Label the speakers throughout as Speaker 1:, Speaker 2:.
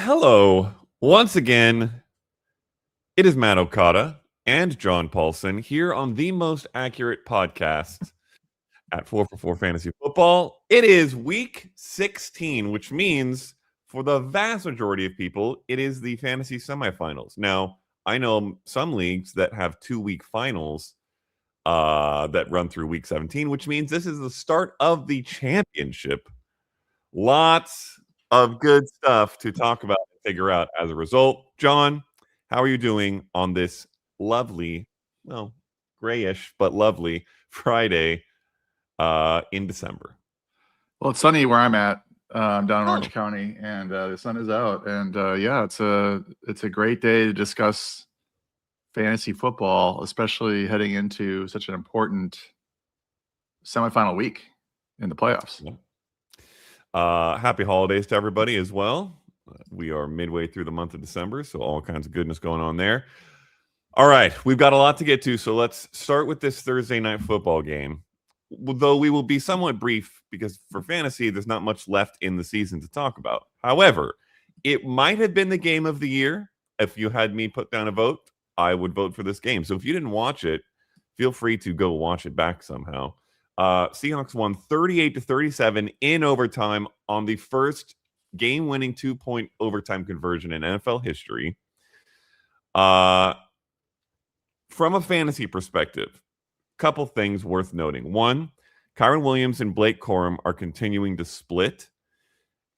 Speaker 1: Hello. Once again, it is Matt Okada and John Paulson here on the most accurate podcast at 4 for 4 Fantasy Football. It is week 16, which means for the vast majority of people, it is the fantasy semifinals. Now, I know some leagues that have 2-week finals that run through week 17, which means this is the start of the championship. Lots of good stuff to talk about and figure out as a result. John, how are you doing on this lovely, well, grayish, but lovely Friday in December?
Speaker 2: Well, it's sunny where I'm at. I'm down in Orange
Speaker 1: Oh.
Speaker 2: County, and the sun is out. And yeah, it's a great day to discuss fantasy football, especially heading into such an important semifinal week in the playoffs.
Speaker 1: Happy holidays to everybody as well. We are midway through the month of December, so all kinds of goodness going on there. All right, we've got a lot to get to, so let's start with this Thursday night football game. Though we will be somewhat brief because for fantasy, there's not much left in the season to talk about. However, it might have been the game of the year. If you had me put down a vote, I would vote for this game. So if you didn't watch it, feel free to go watch it back somehow. Seahawks won 38-37 in overtime on the first game-winning 2-point overtime conversion in NFL history. From a fantasy perspective, couple things worth noting. One, Kyren Williams and Blake Corum are continuing to split,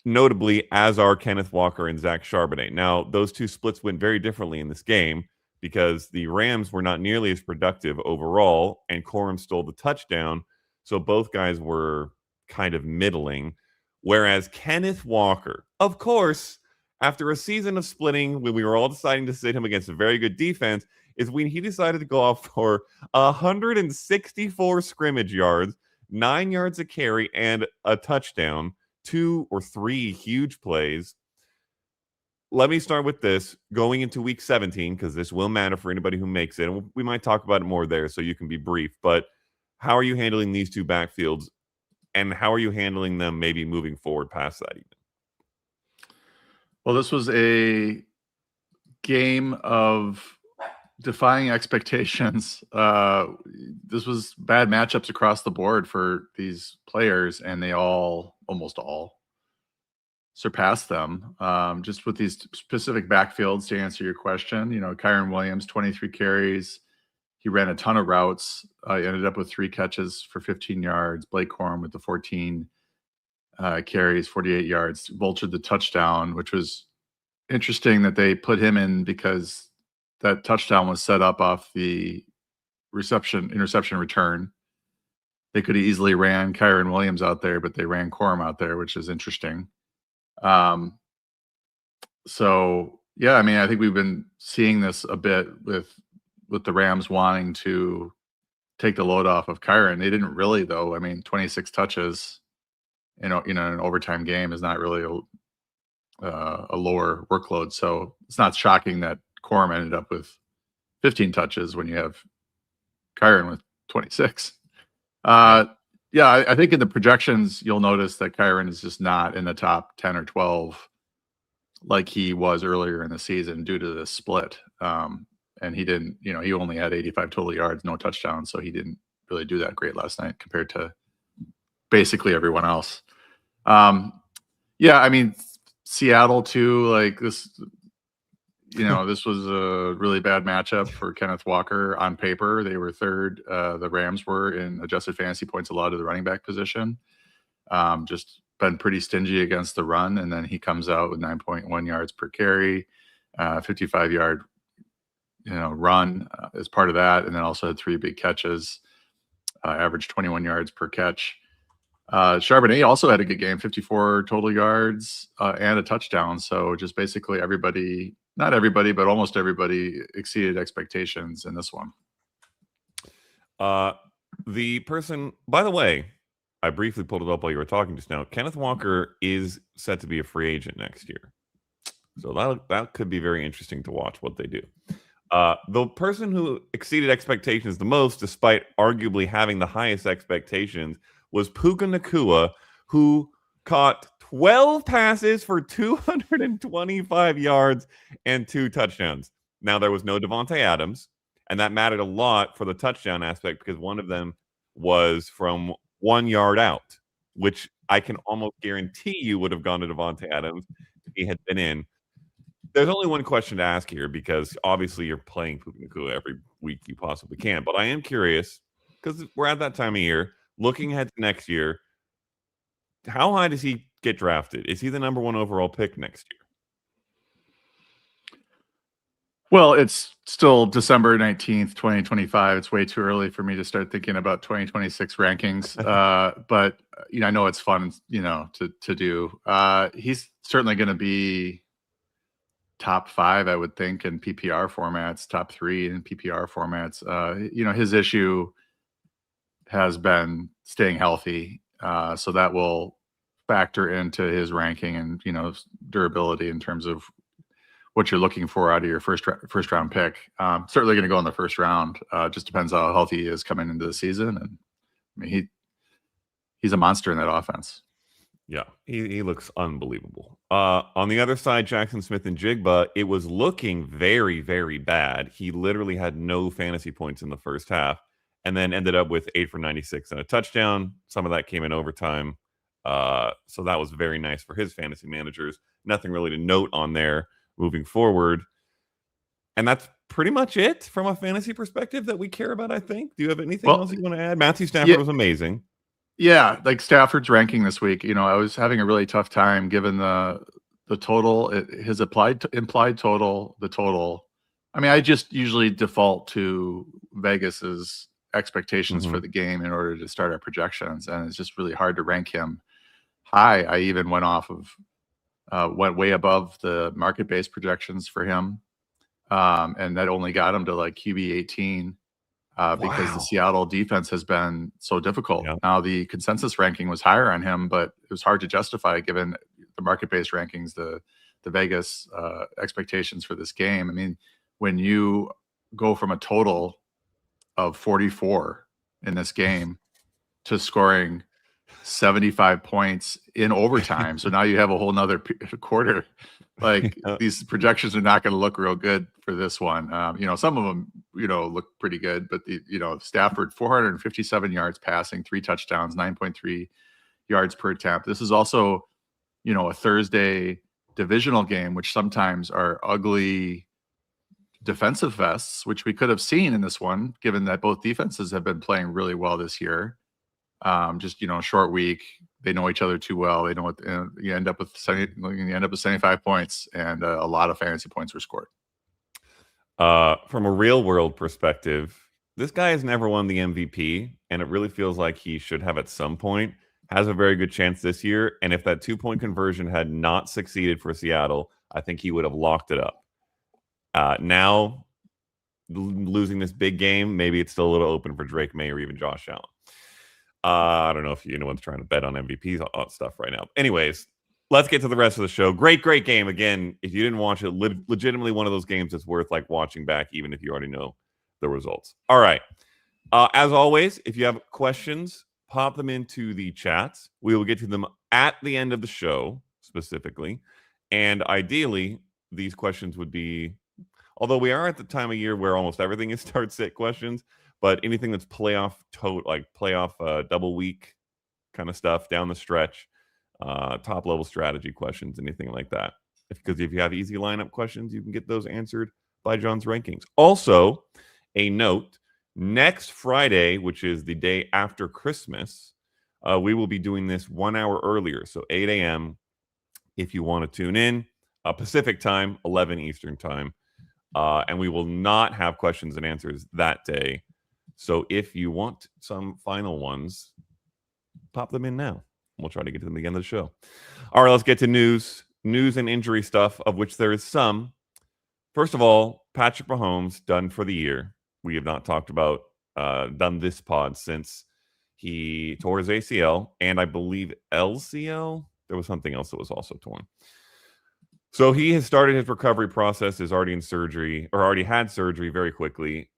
Speaker 1: notably as are Kenneth Walker and Zach Charbonnet. Now, those two splits went very differently in this game because the Rams were not nearly as productive overall, and Corum stole the touchdown, so both guys were kind of middling. Whereas Kenneth Walker, of course, after a season of splitting, when we were all deciding to sit him against a very good defense, is when he decided to go off for 164 scrimmage yards, 9 yards a carry, and a touchdown, 2 or 3 huge plays. Let me start with this. Going into week 17, because this will matter for anybody who makes it, and we might talk about it more there, so you can be brief, but how are you handling these two backfields, and how are you handling them maybe moving forward past that even?
Speaker 2: Well, this was a game of defying expectations. This was bad matchups across the board for these players, and they almost all surpassed them. Just with these specific backfields, to answer your question, Kyren Williams, 23 carries. He ran a ton of routes. Ended up with 3 catches for 15 yards. Blake Corum with the 14 carries, 48 yards, vultured the touchdown, which was interesting that they put him in because that touchdown was set up off the interception return. They could have easily ran Kyren Williams out there, but they ran Corum out there, which is interesting. So yeah, I mean, I think we've been seeing this a bit with the Rams wanting to take the load off of Kyren. They didn't really, though. I mean, 26 touches, in an overtime game is not really a lower workload. So it's not shocking that Corum ended up with 15 touches when you have Kyren with 26. Yeah, I think in the projections, you'll notice that Kyren is just not in the top 10 or 12 like he was earlier in the season due to the split. And he didn't, he only had 85 total yards, no touchdowns. So he didn't really do that great last night compared to basically everyone else. Yeah, I mean, Seattle too, like this, this was a really bad matchup for Kenneth Walker on paper. They were third. The Rams were in adjusted fantasy points allowed to the running back position. Just been pretty stingy against the run. And then he comes out with 9.1 yards per carry, 55-yard, run as part of that. And then also had 3 big catches, averaged 21 yards per catch. Charbonnet also had a good game, 54 total yards and a touchdown. So just basically everybody, not everybody, but almost everybody exceeded expectations in this one.
Speaker 1: The person, by the way, I briefly pulled it up while you were talking just now. Kenneth Walker is set to be a free agent next year. So that could be very interesting to watch what they do. The person who exceeded expectations the most, despite arguably having the highest expectations, was Puka Nacua, who caught 12 passes for 225 yards and 2 touchdowns. Now, there was no Devontae Adams, and that mattered a lot for the touchdown aspect because one of them was from 1 yard out, which I can almost guarantee you would have gone to Devontae Adams if he had been in. There's only one question to ask here because obviously you're playing Puka Nacua every week you possibly can. But I am curious because we're at that time of year, looking ahead to next year. How high does he get drafted? Is he the number 1 overall pick next year?
Speaker 2: Well, it's still December 19th, 2025. It's way too early for me to start thinking about 2026 rankings. But I know it's fun, to do. He's certainly going to be top 5, I would think, in PPR formats, top 3 in PPR formats. His issue has been staying healthy. So that will factor into his ranking and, durability in terms of what you're looking for out of your first round pick. Certainly going to go in the first round. Just depends how healthy he is coming into the season. And I mean, he's a monster in that offense.
Speaker 1: Yeah, he looks unbelievable. On the other side, Jackson Smith-Njigba, it was looking very, very bad. He literally had no fantasy points in the first half and then ended up with 8 for 96 and a touchdown. Some of that came in overtime. So that was very nice for his fantasy managers. Nothing really to note on there moving forward. And that's pretty much it from a fantasy perspective that we care about, I think. Do you have anything else you want to add? Matthew Stafford was amazing.
Speaker 2: Yeah, like Stafford's ranking this week, I was having a really tough time given the total, his implied total, the total. I mean, I just usually default to Vegas's expectations for the game in order to start our projections, and it's just really hard to rank him high. I even went way above the market-based projections for him, and that only got him to like QB 18. Because the Seattle defense has been so difficult.
Speaker 1: Yep.
Speaker 2: Now, the consensus ranking was higher on him, but it was hard to justify given the market-based rankings, the Vegas expectations for this game. I mean, when you go from a total of 44 in this game to scoring 75 points in overtime, so now you have a whole nother quarter. Like these projections are not going to look real good for this one. Some of them, look pretty good, but Stafford 457 yards passing, 3 touchdowns, 9.3 yards per attempt. This is also, a Thursday divisional game, which sometimes are ugly defensive fests, which we could have seen in this one, given that both defenses have been playing really well this year. Just short week. They know each other too well. They know what you end up with. You end up with 75 points, and a lot of fantasy points were scored.
Speaker 1: From a real world perspective, this guy has never won the MVP, and it really feels like he should have at some point. Has a very good chance this year, and if that 2-point conversion had not succeeded for Seattle, I think he would have locked it up. Now, losing this big game, maybe it's still a little open for Drake May or even Josh Allen. I don't know if anyone's trying to bet on MVP stuff right now. Anyways, let's get to the rest of the show. Great game. Again, if you didn't watch it, legitimately one of those games that's worth like watching back, even if you already know the results. All right. As always, if you have questions, pop them into the chats. We will get to them at the end of the show specifically. And ideally, these questions would be, although we are at the time of year where almost everything is start-sit questions, but anything that's playoff double week kind of stuff down the stretch, top level strategy questions, anything like that. Because if you have easy lineup questions, you can get those answered by John's rankings. Also, a note, next Friday, which is the day after Christmas, we will be doing this 1 hour earlier. So 8 a.m. if you want to tune in, Pacific time, 11 Eastern time. And we will not have questions and answers that day. So if you want some final ones, pop them in now. We'll try to get to them at the end of the show. All right, let's get to news and injury stuff, of which there is some. First of all, Patrick Mahomes done for the year. We have not talked about done this pod since he tore his ACL and I believe LCL. There was something else that was also torn. So he has started his recovery process, is already in surgery or already had surgery very quickly.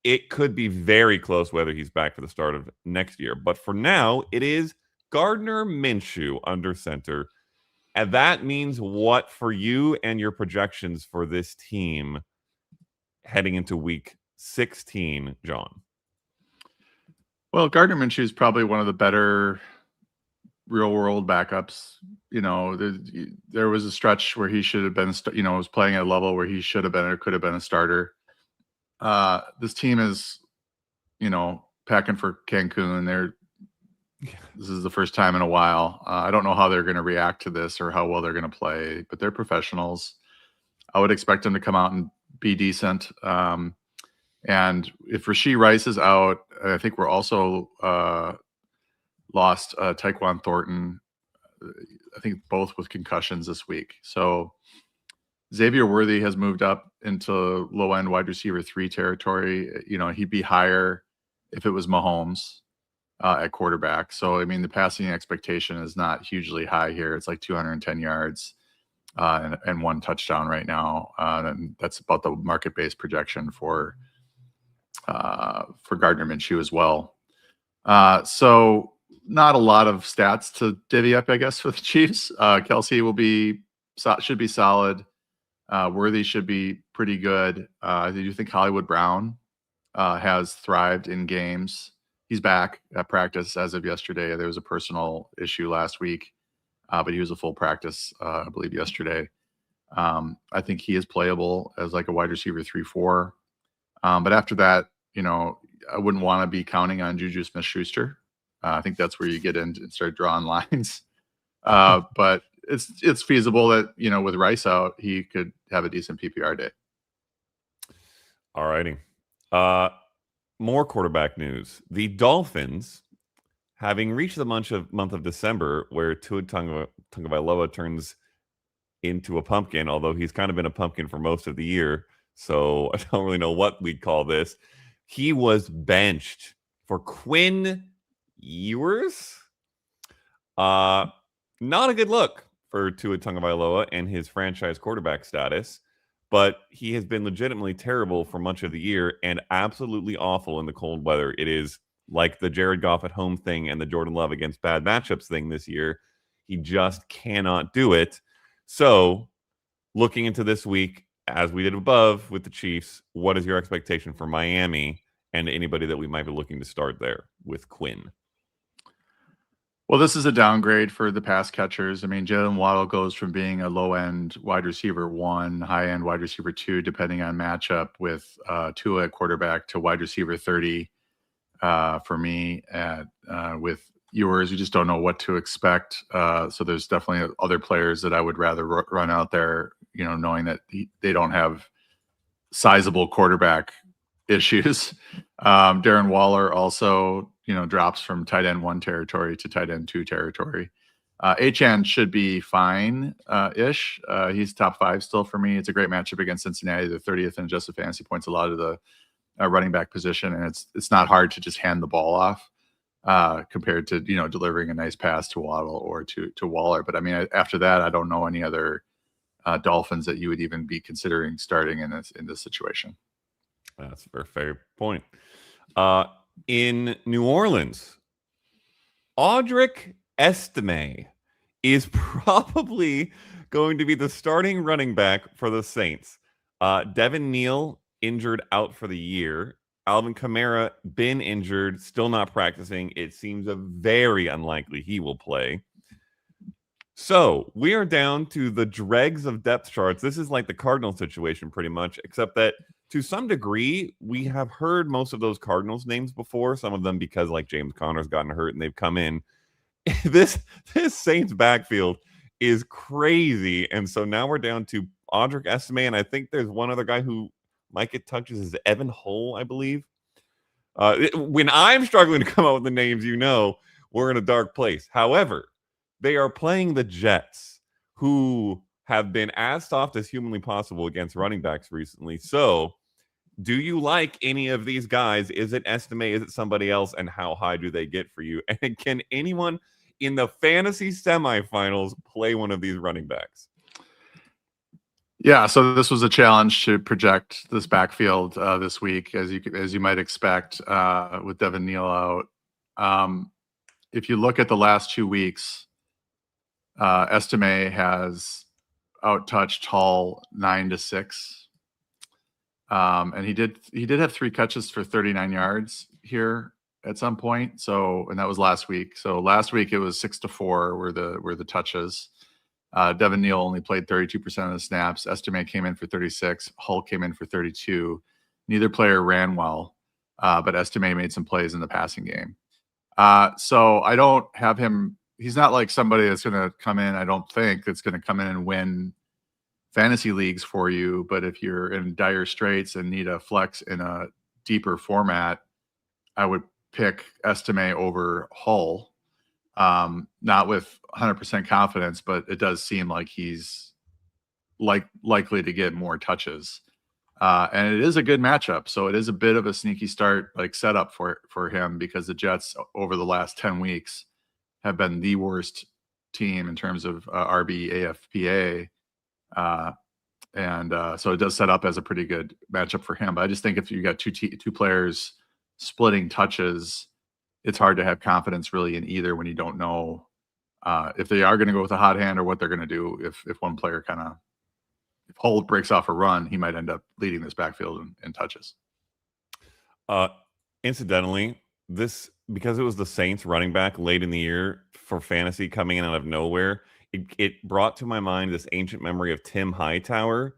Speaker 1: It could be very close whether he's back for the start of next year. But for now, it is Gardner Minshew under center. And that means what for you and your projections for this team heading into week 16, John?
Speaker 2: Well, Gardner Minshew is probably one of the better real world backups. There was a stretch where he should have been, was playing at a level where he should have been or could have been a starter. This team is, packing for Cancun. This is the first time in a while. I don't know how they're going to react to this or how well they're going to play, but they're professionals. I would expect them to come out and be decent. And if Rashee Rice is out, I think we're also lost Tyquan Thornton. I think both with concussions this week. So Xavier Worthy has moved up into low end wide receiver 3 territory. He'd be higher if it was Mahomes at quarterback. So, I mean, the passing expectation is not hugely high here. It's like 210 yards and 1 touchdown right now. And that's about the market-based projection for Gardner Minshew as well. So not a lot of stats to divvy up, I guess, for the Chiefs. Kelsey should be solid. Worthy should be pretty good. I do think Hollywood Brown has thrived in games. He's back at practice as of yesterday. There was a personal issue last week, but he was a full practice, I believe, yesterday. I think he is playable as like a wide receiver 3-4. But after that, I wouldn't want to be counting on Juju Smith-Schuster. I think that's where you get in and start drawing lines. But it's feasible that, with Rice out, he could have a decent PPR day.
Speaker 1: All righty. More quarterback news. The Dolphins, having reached the month of December, where Tua Tagovailoa turns into a pumpkin, although he's kind of been a pumpkin for most of the year, so I don't really know what we'd call this. He was benched for Quinn Ewers. Not a good look for Tua Tagovailoa and his franchise quarterback status, but he has been legitimately terrible for much of the year and absolutely awful in the cold weather. It is like the Jared Goff at home thing and the Jordan Love against bad matchups thing this year. He just cannot do it. So, looking into this week, as we did above with the Chiefs, what is your expectation for Miami and anybody that we might be looking to start there with Quinn?
Speaker 2: Well, this is a downgrade for the pass catchers. I mean, Jalen Waddle goes from being a low-end wide receiver 1, high-end wide receiver 2, depending on matchup, with Tua at quarterback, to wide receiver 30 for me. With Ewers, you just don't know what to expect. So there's definitely other players that I would rather run out there, knowing that they don't have sizable quarterback issues. Darren Waller also, drops from tight end 1 territory to tight end 2 territory. Achane should be fine ish. He's top 5 still for me. It's a great matchup against Cincinnati, the 30th in adjusted fantasy points, a lot of the running back position, and it's not hard to just hand the ball off compared to delivering a nice pass to Waddle or to Waller. But I mean, after that, I don't know any other Dolphins that you would even be considering starting in this situation.
Speaker 1: That's a very fair point. In New Orleans, Audric Estime is probably going to be the starting running back for the Saints. Devin Neal injured out for the year. Alvin Kamara been injured, still not practicing. It seems very unlikely he will play. So we are down to the dregs of depth charts. This is like the Cardinals situation pretty much, except that to some degree, we have heard most of those Cardinals names before, some of them because like James Conner's gotten hurt and they've come in. This Saints backfield is crazy. And so now we're down to Audric Estime, and I think there's one other guy who might get touches, is Evan Hull, I believe. When I'm struggling to come up with the names, we're in a dark place. However, they are playing the Jets, who have been as soft as humanly possible against running backs recently. So do you like any of these guys? Is it Estime? Is it somebody else? And how high do they get for you? And can anyone in the fantasy semifinals play one of these running backs?
Speaker 2: Yeah, so this was a challenge to project this backfield this week, as you might expect, with Devin Neal out. if you look at the last 2 weeks, Estime has outtouched Hall 9-6. And he did have 3 catches for 39 yards here at some point. So, and that was last week. So last week it was 6-4 were the touches. Devin Neal only played 32% of the snaps. Estime came in for 36. Hull came in for 32. Neither player ran well, but Estime made some plays in the passing game. So I don't have him. He's not like somebody that's going to come in, I don't think, that's going to come in and win fantasy leagues for you. But if you're in dire straits and need a flex in a deeper format, I would pick Estime over Hull. Not with 100% confidence, but it does seem like he's likely to get more touches. And it is a good matchup. So it is a bit of a sneaky start, like setup for him, because the Jets over the last 10 weeks have been the worst team in terms of RB AFPA. So it does set up as a pretty good matchup for him. But I just think if you got two players splitting touches, it's hard to have confidence really in either when you don't know if they are going to go with a hot hand or what they're going to do. If one player if Holt breaks off a run, he might end up leading this backfield in touches.
Speaker 1: Incidentally, because it was the Saints running back late in the year for fantasy coming in out of nowhere, it brought to my mind this ancient memory of Tim Hightower,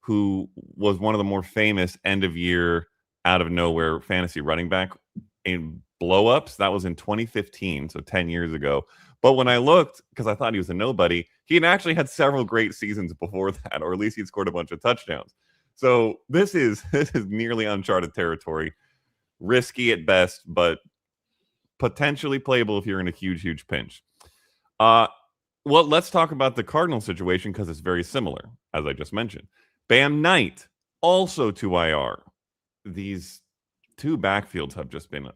Speaker 1: who was one of the more famous end of year out of nowhere fantasy running back in blow-ups. That was in 2015, so 10 years ago. But when I looked, because I thought he was a nobody, he had actually had several great seasons before that, or at least he'd scored a bunch of touchdowns. So this is nearly uncharted territory. Risky at best, but potentially playable if you're in a huge pinch. Well, let's talk about the Cardinal situation because it's very similar, as I just mentioned. Bam Knight, also to IR. These two backfields have just been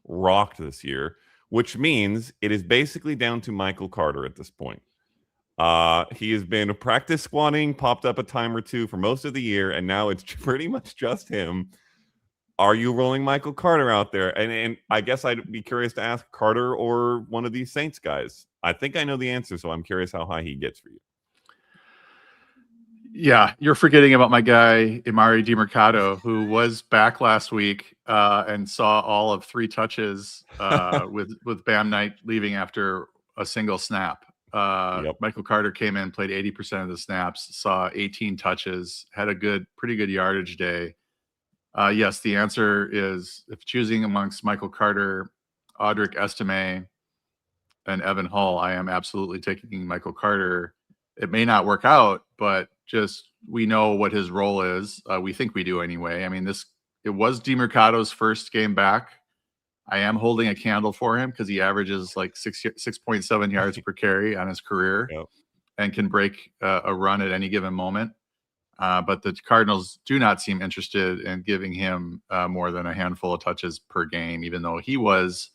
Speaker 1: rocked this year, which means it is basically down to Michael Carter at this point. He has been practice squatting, popped up a time or two for most of the year, and now it's pretty much just him. Are you rolling Michael Carter out there? And I guess I'd be curious to ask Carter or one of these Saints guys. I think I know the answer, so I'm curious how high he gets for you.
Speaker 2: Yeah, you're forgetting about my guy, Emari DeMercado, who was back last week and saw all of 3 touches with Bam Knight leaving after a single snap.
Speaker 1: Yep.
Speaker 2: Michael Carter came in, played 80% of the snaps, saw 18 touches, had a pretty good yardage day. Yes, the answer is, if choosing amongst Michael Carter, Audric Estime, and Evan Hull, I am absolutely taking Michael Carter. It may not work out, but just we know what his role is. We think we do anyway. I mean, it was DeMercado's first game back. I am holding a candle for him because he averages like 6.7 yards per carry on his career.
Speaker 1: Yep.
Speaker 2: And can break a run at any given moment. But the Cardinals do not seem interested in giving him more than a handful of touches per game, even though he was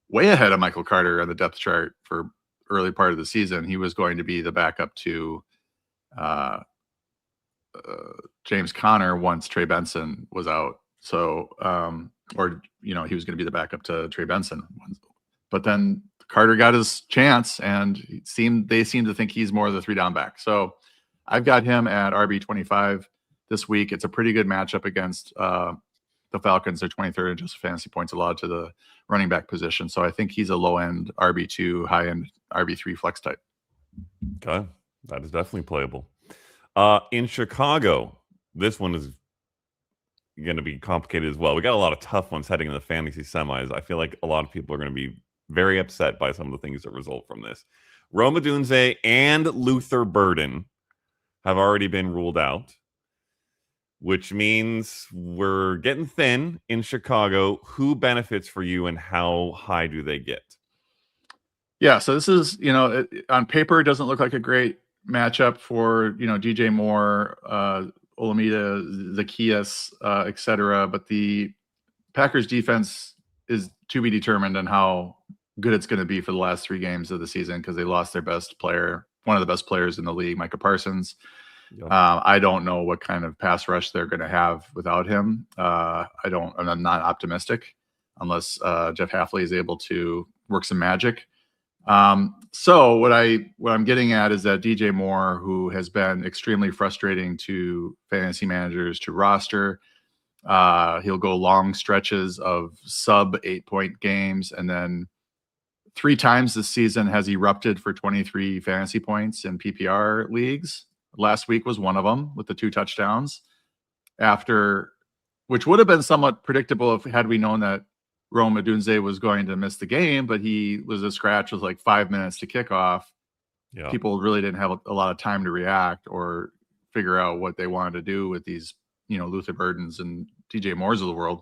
Speaker 2: way ahead of Michael Carter on the depth chart for early part of the season. He was going to be the backup to James Conner once Trey Benson was out. So, he was going to be the backup to Trey Benson. But then Carter got his chance, and they seem to think he's more of the 3-down back. So I've got him at RB25 this week. It's a pretty good matchup against the Falcons. They're 23rd in just fantasy points allowed to the running back position. So I think he's a low-end RB2, high-end RB3 flex type.
Speaker 1: Okay. That is definitely playable. In Chicago, this one is going to be complicated as well. We got a lot of tough ones heading into the fantasy semis. I feel like a lot of people are going to be very upset by some of the things that result from this. Rome Odunze and Luther Burden have already been ruled out, which means we're getting thin in Chicago. Who benefits for you and how high do they get?
Speaker 2: Yeah, so this is, on paper, it doesn't look like a great matchup for, DJ Moore, Olamide, Zacchaeus, et cetera. But the Packers defense is to be determined on how good it's going to be for the last 3 games of the season, because they lost their best player, one of the best players in the league, Micah Parsons. Yep. I don't know what kind of pass rush they're going to have without him. I'm not optimistic unless Jeff Hafley is able to work some magic. So what I'm getting at is that DJ Moore, who has been extremely frustrating to fantasy managers to roster, he'll go long stretches of sub 8-point games, and then 3 times this season has erupted for 23 fantasy points in PPR leagues. Last week was one of them with the 2 touchdowns, which would have been somewhat predictable if had we known that Rome Odunze was going to miss the game, but he was a scratch with like 5 minutes to kick off.
Speaker 1: Yeah.
Speaker 2: People really didn't have a lot of time to react or figure out what they wanted to do with these, Luther Burdens and DJ Moores of the world.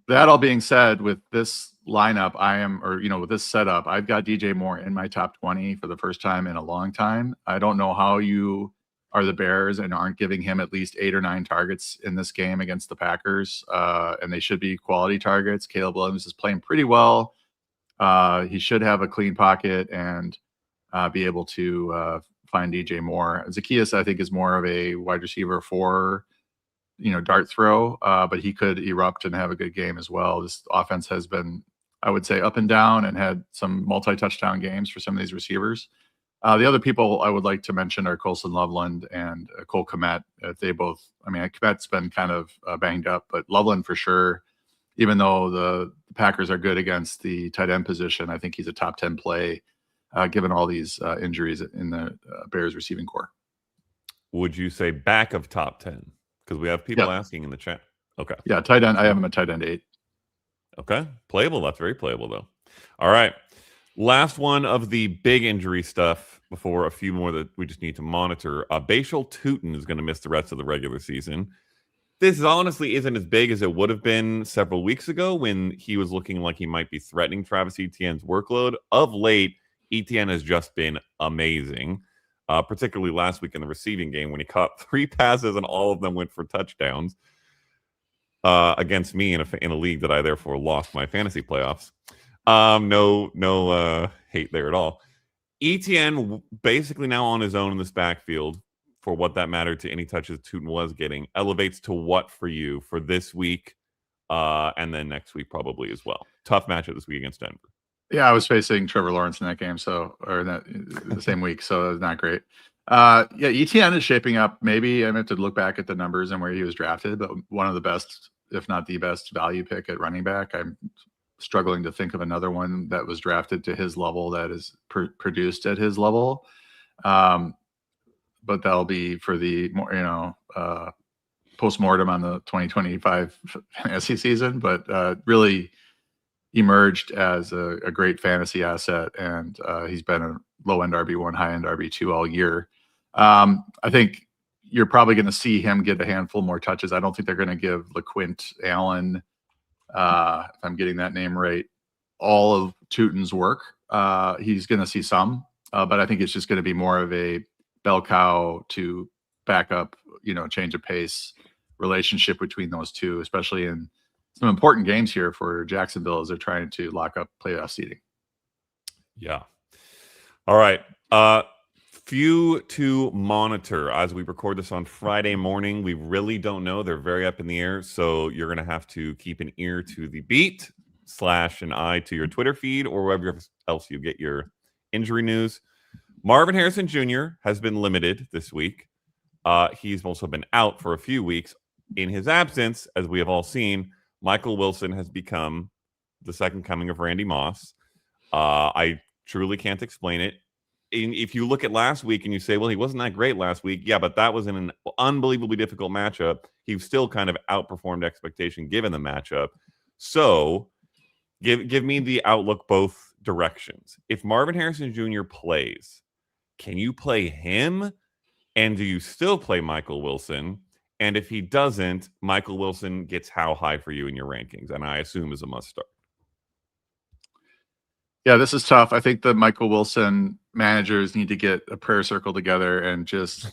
Speaker 2: That all being said, with this lineup, with this setup, I've got DJ Moore in my top 20 for the first time in a long time. I don't know how you are the Bears and aren't giving him at least 8 or 9 targets in this game against the Packers. And they should be quality targets. Caleb Williams is playing pretty well. He should have a clean pocket and be able to find DJ Moore. Zacchaeus, I think, is more of a wide receiver for dart throw, but he could erupt and have a good game as well. This offense has been, I would say, up and down and had some multi-touchdown games for some of these receivers. The other people I would like to mention are Colson Loveland and Cole Kmet. Kmet's been kind of banged up, but Loveland for sure, even though the Packers are good against the tight end position, I think he's a top 10 play given all these injuries in the Bears receiving core.
Speaker 1: Would you say back of top 10? Because we have people asking in the chat. Okay.
Speaker 2: Yeah, tight end. I have him at tight end 8.
Speaker 1: Okay. Playable. That's very playable, though. All right. Last one of the big injury stuff before a few more that we just need to monitor. Bashal Tutin is going to miss the rest of the regular season. This honestly isn't as big as it would have been several weeks ago when he was looking like he might be threatening Travis Etienne's workload. Of late, Etienne has just been amazing. Particularly last week in the receiving game when he caught 3 passes and all of them went for touchdowns against me in a league that I therefore lost my fantasy playoffs. No hate there at all. Etienne basically now on his own in this backfield for what that mattered to any touches Tutin was getting elevates to what for you for this week and then next week probably as well. Tough matchup this week against Denver.
Speaker 2: Yeah, I was facing Trevor Lawrence in that game, the same week, so it was not great. Etienne is shaping up. Maybe I meant to look back at the numbers and where he was drafted, but one of the best, if not the best, value pick at running back. I'm struggling to think of another one that was drafted to his level that is produced at his level. But that'll be for the post-mortem on the 2025 fantasy season. But really emerged as a great fantasy asset, and he's been a low-end RB1, high-end RB2 all year. I think you're probably going to see him get a handful more touches. I don't think they're going to give LaQuint Allen, if I'm getting that name right, all of Tutin's work. He's going to see some, but I think it's just going to be more of a bell cow to back up, change of pace relationship between those two, especially in some important games here for Jacksonville as they're trying to lock up playoff seeding.
Speaker 1: Yeah. All right. Few to monitor as we record this on Friday morning. We really don't know. They're very up in the air. So you're going to have to keep an ear to the beat / an eye to your Twitter feed or wherever else you get your injury news. Marvin Harrison Jr. has been limited this week. He's also been out for a few weeks. In his absence, as we have all seen, Michael Wilson has become the second coming of Randy Moss. I truly can't explain it. If you look at last week and you say, well, he wasn't that great last week. Yeah, but that was in an unbelievably difficult matchup. He still kind of outperformed expectation given the matchup. So give me the outlook both directions. If Marvin Harrison Jr. plays, can you play him? And do you still play Michael Wilson? And if he doesn't, Michael Wilson gets how high for you in your rankings? And I assume is a must start.
Speaker 2: Yeah, this is tough. I think the Michael Wilson managers need to get a prayer circle together and just,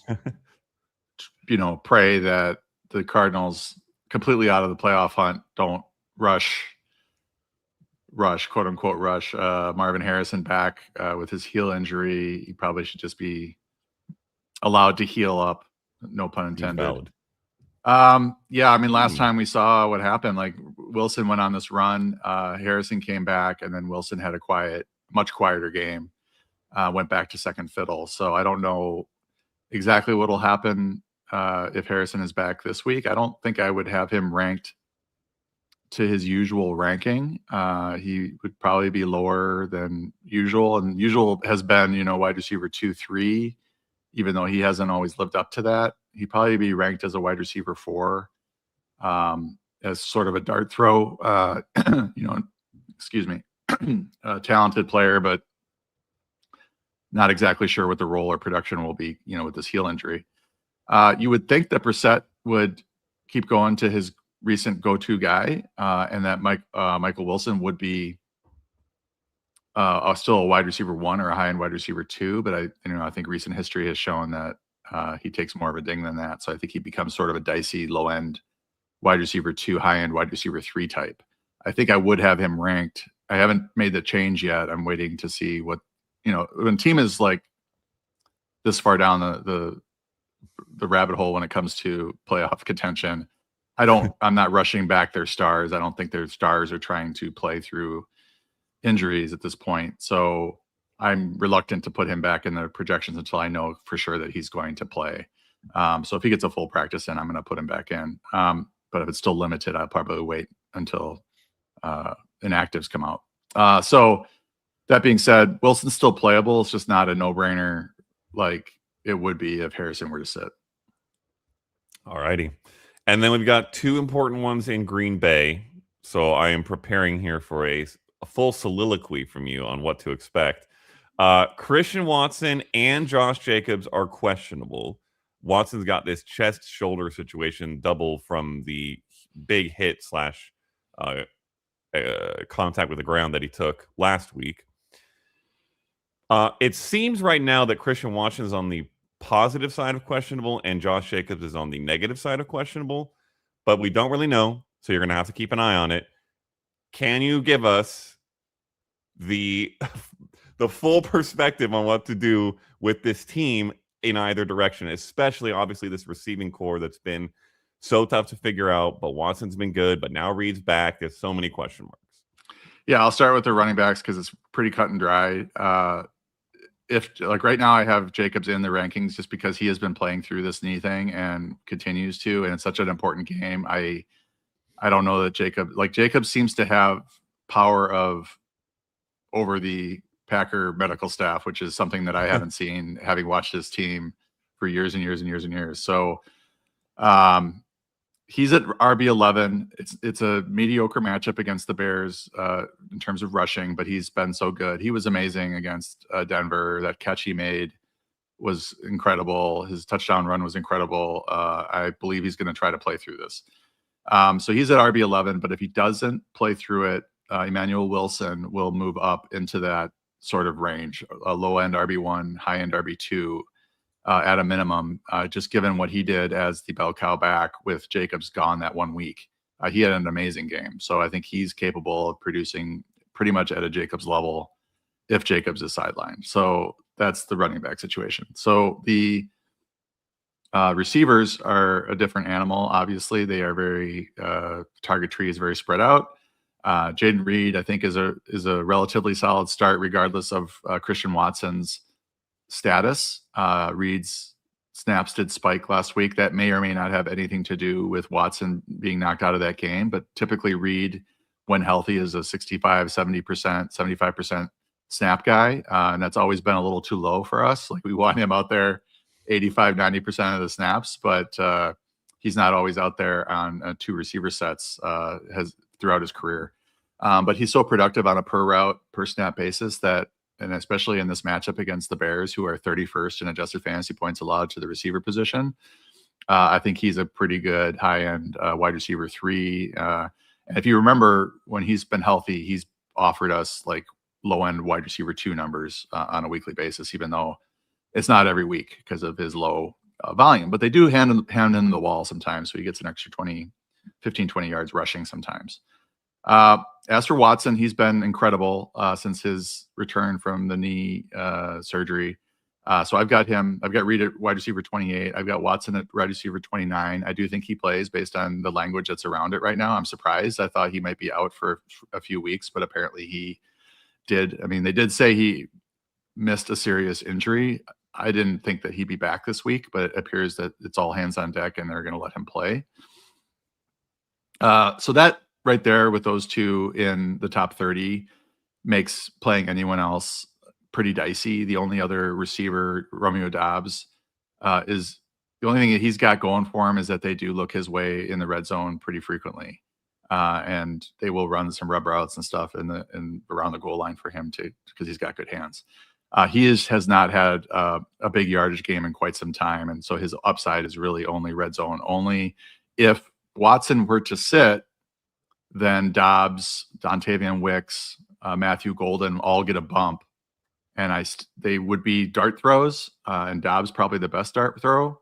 Speaker 2: pray that the Cardinals completely out of the playoff hunt don't rush, quote unquote, rush Marvin Harrison back with his heel injury. He probably should just be allowed to heal up. No pun intended. Last time we saw what happened, like Wilson went on this run. Harrison came back, and then Wilson had a much quieter game. Went back to second fiddle. So I don't know exactly what will happen if Harrison is back this week. I don't think I would have him ranked to his usual ranking. He would probably be lower than usual, and usual has been, wide receiver 2, 3, even though he hasn't always lived up to that. He'd probably be ranked as a wide receiver 4, as sort of a dart throw, excuse me, a talented player, but not exactly sure what the role or production will be, with this heel injury. You would think that Brissett would keep going to his recent go-to guy, and that Michael Wilson would be still a wide receiver 1 or a high-end wide receiver 2, but I think recent history has shown that he takes more of a ding than that. So I think he becomes sort of a dicey low-end wide receiver 2, high-end wide receiver 3 type. I think I would have him ranked. I haven't made the change yet. I'm waiting to see what, when a team is like this far down the rabbit hole when it comes to playoff contention, I'm not rushing back their stars. I don't think their stars are trying to play through injuries at this point. So I'm reluctant to put him back in the projections until I know for sure that he's going to play. So if he gets a full practice in, I'm going to put him back in. But if it's still limited, I'll probably wait until inactives come out. So that being said, Wilson's still playable. It's just not a no-brainer like it would be if Harrison were to sit.
Speaker 1: All righty. And then we've got 2 important ones in Green Bay. So I am preparing here for a full soliloquy from you on what to expect. Christian Watson and Josh Jacobs are questionable. Watson's got this chest-shoulder situation, double from the big hit / contact with the ground that he took last week. It seems right now that Christian Watson is on the positive side of questionable and Josh Jacobs is on the negative side of questionable, but we don't really know, so you're going to have to keep an eye on it. Can you give us the full perspective on what to do with this team in either direction, especially obviously this receiving core that's been so tough to figure out, but Watson's been good, but now Reed's back. There's so many question marks.
Speaker 2: Yeah, I'll start with the running backs because it's pretty cut and dry. If like right now I have Jacobs in the rankings just because he has been playing through this knee thing and continues to, and it's such an important game. I don't know that Jacobs seems to have power over the Packer medical staff, which is something that I haven't seen having watched his team for years and years and years and years. So he's at RB11. It's a mediocre matchup against the Bears in terms of rushing, but he's been so good. He was amazing against Denver. That catch he made was incredible. His touchdown run was incredible. I believe he's going to try to play through this. So he's at RB11, but if he doesn't play through it, Emmanuel Wilson will move up into that sort of range, a low-end RB1, high-end RB2 at a minimum, just given what he did as the bell cow back with Jacobs gone that 1 week. He had an amazing game. So I think he's capable of producing pretty much at a Jacobs level if Jacobs is sidelined. So that's the running back situation. So the receivers are a different animal. Obviously, they are very target tree is very spread out. Jaden Reed, I think, is a relatively solid start, regardless of Christian Watson's status. Reed's snaps did spike last week. That may or may not have anything to do with Watson being knocked out of that game. But typically, Reed, when healthy, is a 65, 70%, 75% snap guy, and that's always been a little too low for us. Like we want him out there 85, 90% of the snaps, but he's not always out there on 2 receiver sets has throughout his career. But he's so productive on a per route, per snap basis that, and especially in this matchup against the Bears, who are 31st in adjusted fantasy points allowed to the receiver position, I think he's a pretty good high-end wide receiver 3. And if you remember, when he's been healthy, he's offered us like low-end wide receiver 2 numbers on a weekly basis, even though it's not every week because of his low volume. But they do hand in the wall sometimes, so he gets an extra 15, 20 yards rushing sometimes. As for Watson, he's been incredible since his return from the knee surgery. So I've got Reed at wide receiver 28. I've got Watson at wide receiver 29. I do think he plays based on the language that's around it right now. I'm surprised. I thought he might be out for a few weeks, but apparently he did. I mean, they did say he missed a serious injury. I didn't think that he'd be back this week, but it appears that it's all hands on deck and they're going to let him play. So that right there with those two in the top 30 makes playing anyone else pretty dicey. The only other receiver, Romeo Dobbs, is the only thing that he's got going for him is that they do look his way in the red zone pretty frequently. And they will run some rub routes and stuff in around the goal line for him because he's got good hands. He has not had a big yardage game in quite some time, and so his upside is really only red zone only. If Watson were to sit, then Dobbs, Dontavian Wicks, Matthew Golden all get a bump, and they would be dart throws, and Dobbs probably the best dart throw.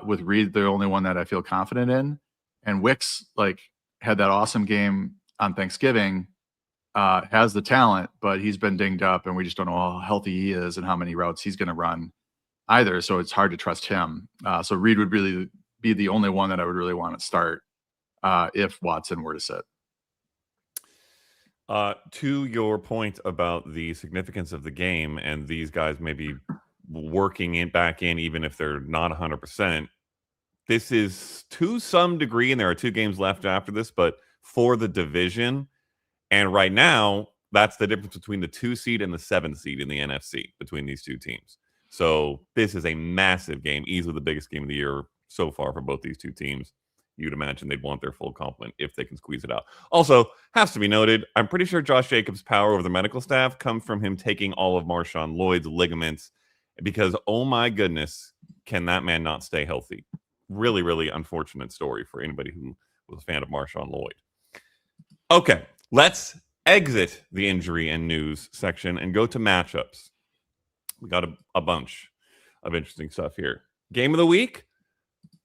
Speaker 2: With Reed, the only one that I feel confident in, and Wicks had that awesome game on Thanksgiving. Has the talent, but he's been dinged up, and we just don't know how healthy he is and how many routes he's going to run either. So it's hard to trust him. So Reed would really be the only one that I would really want to start if Watson were to sit.
Speaker 1: To your point about the significance of the game and these guys maybe working back in, even if they're not 100%, this is to some degree, and there are 2 games left after this, but for the division. And right now, that's the difference between the 2 seed and the 7 seed in the NFC between these 2 teams. So this is a massive game, easily the biggest game of the year so far for both these 2 teams. You'd imagine they'd want their full complement if they can squeeze it out. Also, has to be noted, I'm pretty sure Josh Jacobs' power over the medical staff comes from him taking all of Marshawn Lloyd's ligaments because, oh my goodness, can that man not stay healthy? Really, really unfortunate story for anybody who was a fan of Marshawn Lloyd. Okay. Let's exit the injury and news section and go to matchups. We got a bunch of interesting stuff here. Game of the week.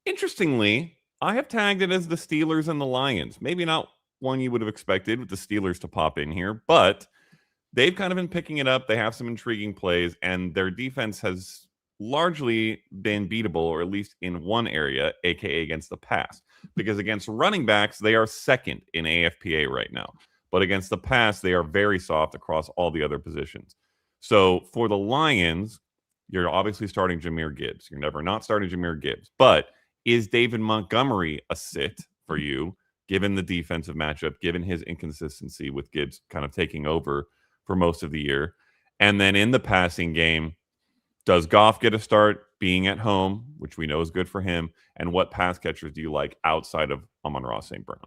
Speaker 1: Interestingly, I have tagged it as the Steelers and the Lions. Maybe not one you would have expected with the Steelers to pop in here, but they've kind of been picking it up. They have some intriguing plays, and their defense has largely been beatable, or at least in one area, aka against the pass. Because against running backs, they are second in AFPA right now. But against the pass, they are very soft across all the other positions. So for the Lions, you're obviously starting Jahmyr Gibbs. You're never not starting Jahmyr Gibbs. But is David Montgomery a sit for you, given the defensive matchup, given his inconsistency with Gibbs kind of taking over for most of the year? And then in the passing game, does Goff get a start being at home, which we know is good for him? And what pass catchers do you like outside of Amon-Ra St. Brown?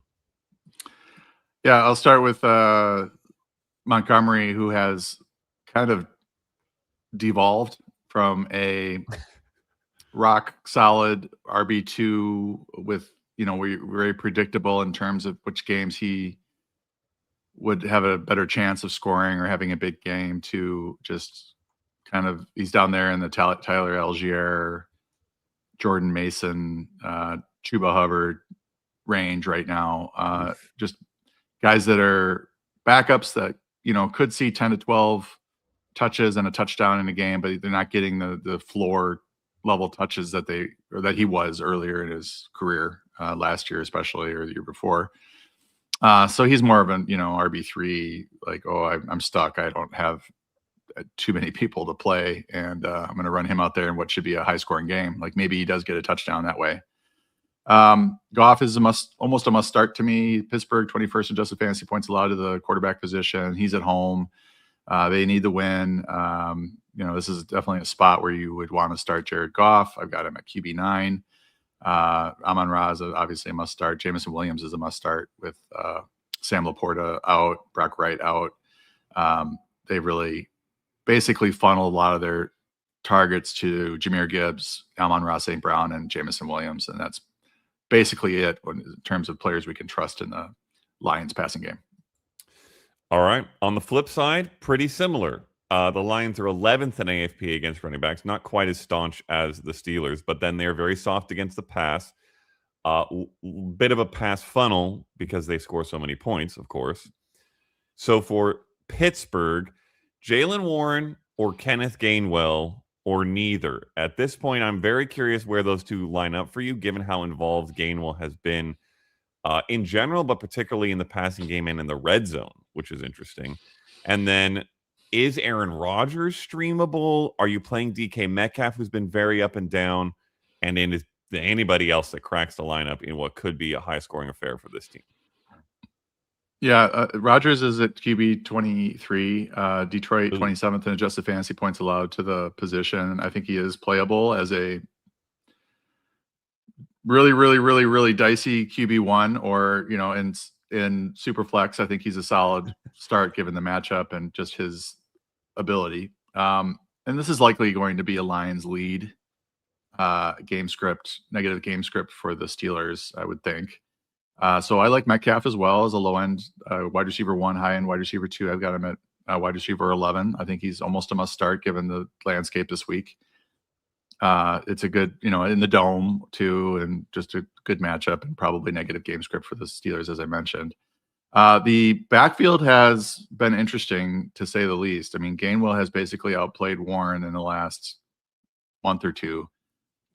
Speaker 2: Yeah, I'll start with Montgomery, who has kind of devolved from a rock solid RB2 with, very predictable in terms of which games he would have a better chance of scoring or having a big game, to just kind of, he's down there in the Tyler Algier, Jordan Mason, Chuba Hubbard range right now. Just guys that are backups that, could see 10 to 12 touches and a touchdown in a game, but they're not getting the floor level touches that he was earlier in his career, last year especially, or the year before. So he's more of an, RB3, I'm stuck. I don't have too many people to play, and I'm going to run him out there in what should be a high scoring game. Maybe he does get a touchdown that way. Goff is almost a must start to me. Pittsburgh 21st adjusted fantasy points allowed to the quarterback position. He's at home. They need the win. This is definitely a spot where you would want to start Jared Goff. I've got him at QB9. Amon-Ra is obviously a must start. Jameson Williams is a must start with Sam Laporta out, Brock Wright out. They really basically funnel a lot of their targets to Jahmyr Gibbs, Amon-Ra St. Brown, and Jameson Williams, and that's basically it in terms of players we can trust in the Lions passing game.
Speaker 1: All right. On the flip side, pretty similar. The Lions are 11th in AFP against running backs, not quite as staunch as the Steelers, but then they're very soft against the pass. Bit of a pass funnel because they score so many points, of course. So for Pittsburgh, Jaylen Warren or Kenneth Gainwell or neither? At this point, I'm very curious where those two line up for you, given how involved Gainwell has been in general, but particularly in the passing game and in the red zone, which is interesting. And then, is Aaron Rodgers streamable? Are you playing DK Metcalf, who's been very up and down? And is anybody else that cracks the lineup in what could be a high-scoring affair for this team?
Speaker 2: Yeah, Rodgers is at QB 23, Detroit
Speaker 1: Ooh.
Speaker 2: 27th in adjusted fantasy points allowed to the position. I think he is playable as a really dicey QB1, or in super flex. I think he's a solid start given the matchup and just his ability. And this is likely going to be a Lions lead negative game script for the Steelers, I would think. So I like Metcalf as well as a low end wide receiver 1, high end wide receiver 2. I've got him at wide receiver 11. I think he's almost a must start given the landscape this week. It's a good, in the dome too, and just a good matchup and probably negative game script for the Steelers, as I mentioned. The backfield has been interesting to say the least. I mean, Gainwell has basically outplayed Warren in the last month or two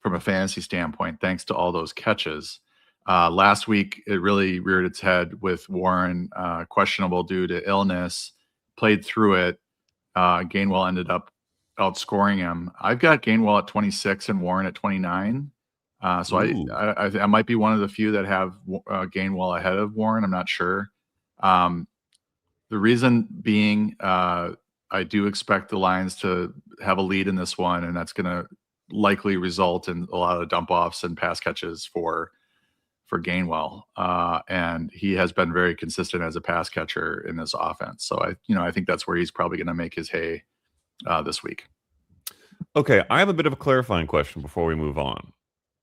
Speaker 2: from a fantasy standpoint, thanks to all those catches. Last week, it really reared its head with Warren questionable due to illness, played through it. Gainwell ended up outscoring him. I've got Gainwell at 26 and Warren at 29. So I might be one of the few that have Gainwell ahead of Warren. I'm not sure. The reason being, I do expect the Lions to have a lead in this one, and that's going to likely result in a lot of dump offs and pass catches for Gainwell. And he has been very consistent as a pass catcher in this offense. So I think that's where he's probably going to make his hay this week.
Speaker 1: Okay, I have a bit of a clarifying question before we move on.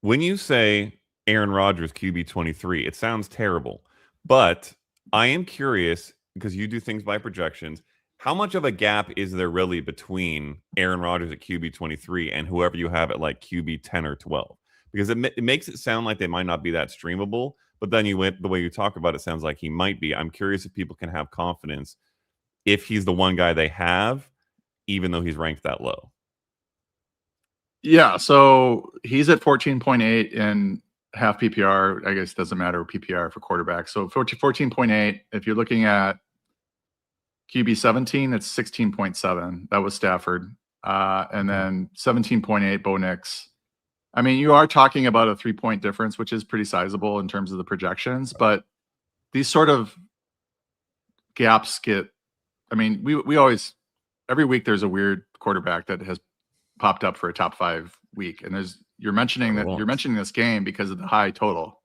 Speaker 1: When you say Aaron Rodgers QB 23, it sounds terrible, but I am curious because you do things by projections. How much of a gap is there really between Aaron Rodgers at QB 23 and whoever you have at like QB 10 or 12? Because it makes it sound like they might not be that streamable, but then the way you talk about it sounds like he might be. I'm curious if people can have confidence if he's the one guy they have, even though he's ranked that low.
Speaker 2: Yeah, so he's at 14.8 in half PPR. I guess it doesn't matter PPR for quarterback. So 14.8. If you're looking at QB 17, it's 16.7. That was Stafford. And then 17.8, Bo Nix. I mean, you are talking about a 3-point difference, which is pretty sizable in terms of the projections. But these sort of gaps we always, every week there's a weird quarterback that has popped up for a top 5 week. And you're mentioning this game because of the high total.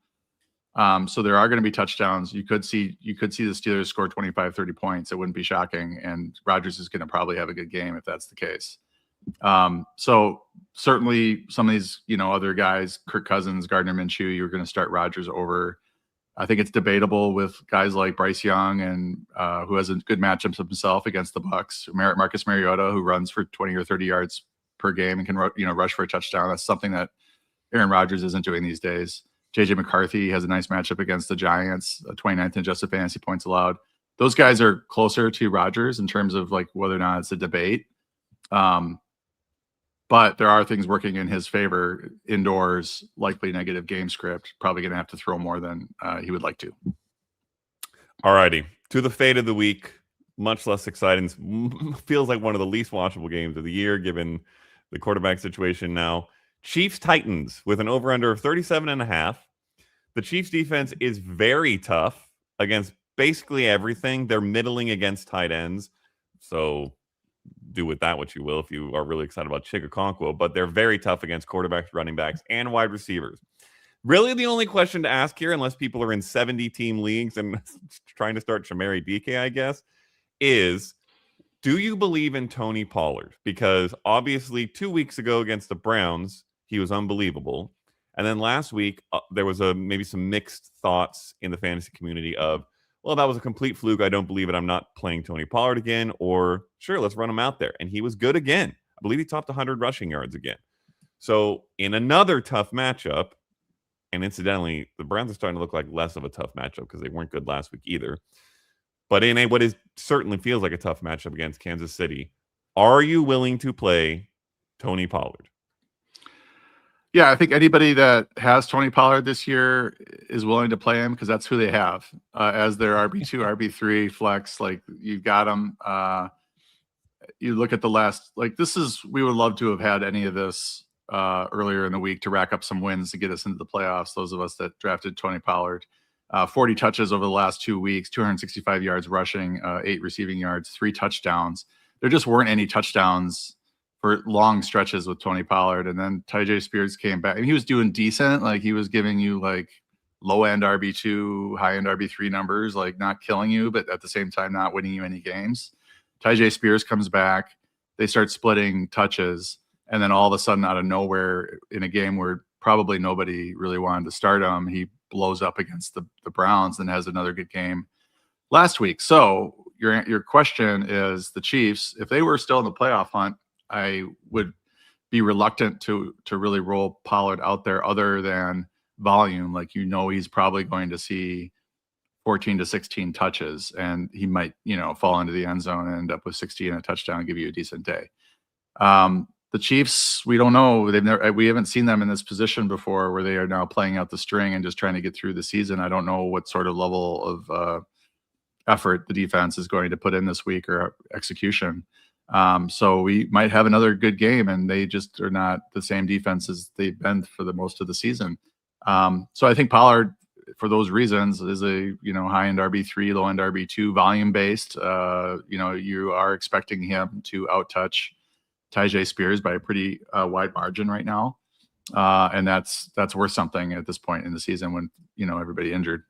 Speaker 2: So there are going to be touchdowns. You could see the Steelers score 25, 30 points. It wouldn't be shocking. And Rodgers is going to probably have a good game if that's the case. So certainly some of these, other guys, Kirk Cousins, Gardner Minshew, you're going to start Rodgers over. I think it's debatable with guys like Bryce Young and who has a good matchup himself against the Bucs. Marcus Mariota, who runs for 20 or 30 yards per game and can rush for a touchdown. That's something that Aaron Rodgers isn't doing these days. JJ McCarthy has a nice matchup against the Giants, 29th in adjusted fantasy points allowed. Those guys are closer to Rodgers in terms of like whether or not it's a debate. But there are things working in his favor indoors, likely negative game script, probably going to have to throw more than he would like to.
Speaker 1: All righty. To the fate of the week, much less exciting. Feels like one of the least watchable games of the year, given the quarterback situation now. Chiefs-Titans with an over-under of 37.5. The Chiefs defense is very tough against basically everything. They're middling against tight ends. So do with that what you will if you are really excited about Chigakonkwo, but they're very tough against quarterbacks, running backs, and wide receivers. Really the only question to ask here, unless people are in 70-team leagues and trying to start Shamari DK, I guess, is do you believe in Tony Pollard? Because obviously 2 weeks ago against the Browns, he was unbelievable. And then last week, there was maybe some mixed thoughts in the fantasy community of, well, that was a complete fluke. I don't believe it. I'm not playing Tony Pollard again. Or, sure, let's run him out there. And he was good again. I believe he topped 100 rushing yards again. So in another tough matchup, and incidentally, the Browns are starting to look like less of a tough matchup because they weren't good last week either. But in what certainly feels like a tough matchup against Kansas City, are you willing to play Tony Pollard.
Speaker 2: Yeah, I think anybody that has Tony Pollard this year is willing to play him because that's who they have as their RB2, RB3 flex. Like, you've got him. You look at the last, like, we would love to have had any of this earlier in the week to rack up some wins to get us into the playoffs. Those of us that drafted Tony Pollard, 40 touches over the last 2 weeks, 265 yards rushing, 8 receiving yards, 3 touchdowns. There just weren't any touchdowns for long stretches with Tony Pollard. And then Tyjae Spears came back and he was doing decent. Like, he was giving you like low end RB2, high end RB3 numbers, like not killing you, but at the same time, not winning you any games. Tyjae Spears comes back. They start splitting touches. And then all of a sudden, out of nowhere, in a game where probably nobody really wanted to start him, he blows up against the Browns and has another good game last week. So your question is, the Chiefs, if they were still in the playoff hunt, I would be reluctant to really roll Pollard out there other than volume. Like, he's probably going to see 14 to 16 touches, and he might, fall into the end zone and end up with 60 and a touchdown and give you a decent day. The Chiefs, we don't know. We haven't seen them in this position before where they are now playing out the string and just trying to get through the season. I don't know what sort of level of effort the defense is going to put in this week or execution. So we might have another good game, and they just are not the same defense as they've been for the most of the season. So I think Pollard, for those reasons, is a high-end RB3, low-end RB2, volume-based. You are expecting him to outtouch Tyjae Spears by a pretty wide margin right now, and that's worth something at this point in the season when everybody injured.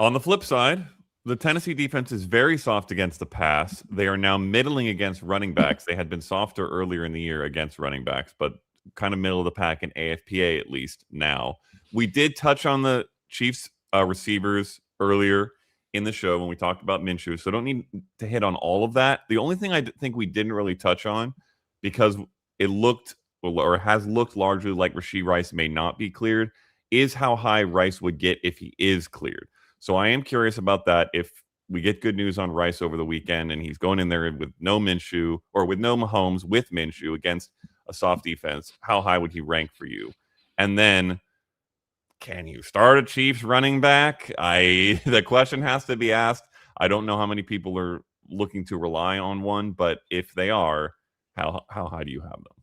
Speaker 1: On the flip side, the Tennessee defense is very soft against the pass. They are now middling against running backs. They had been softer earlier in the year against running backs, but kind of middle of the pack in AFPA at least now. We did touch on the Chiefs receivers earlier in the show when we talked about Minshew, so don't need to hit on all of that. The only thing I think we didn't really touch on, because it looked or has looked largely like Rashee Rice may not be cleared, is how high Rice would get if he is cleared. So I am curious about that. If we get good news on Rice over the weekend and he's going in there with no Minshew or with no Mahomes with Minshew against a soft defense, how high would he rank for you? And then, can you start a Chiefs running back? The question has to be asked. I don't know how many people are looking to rely on one, but if they are, how high do you have them?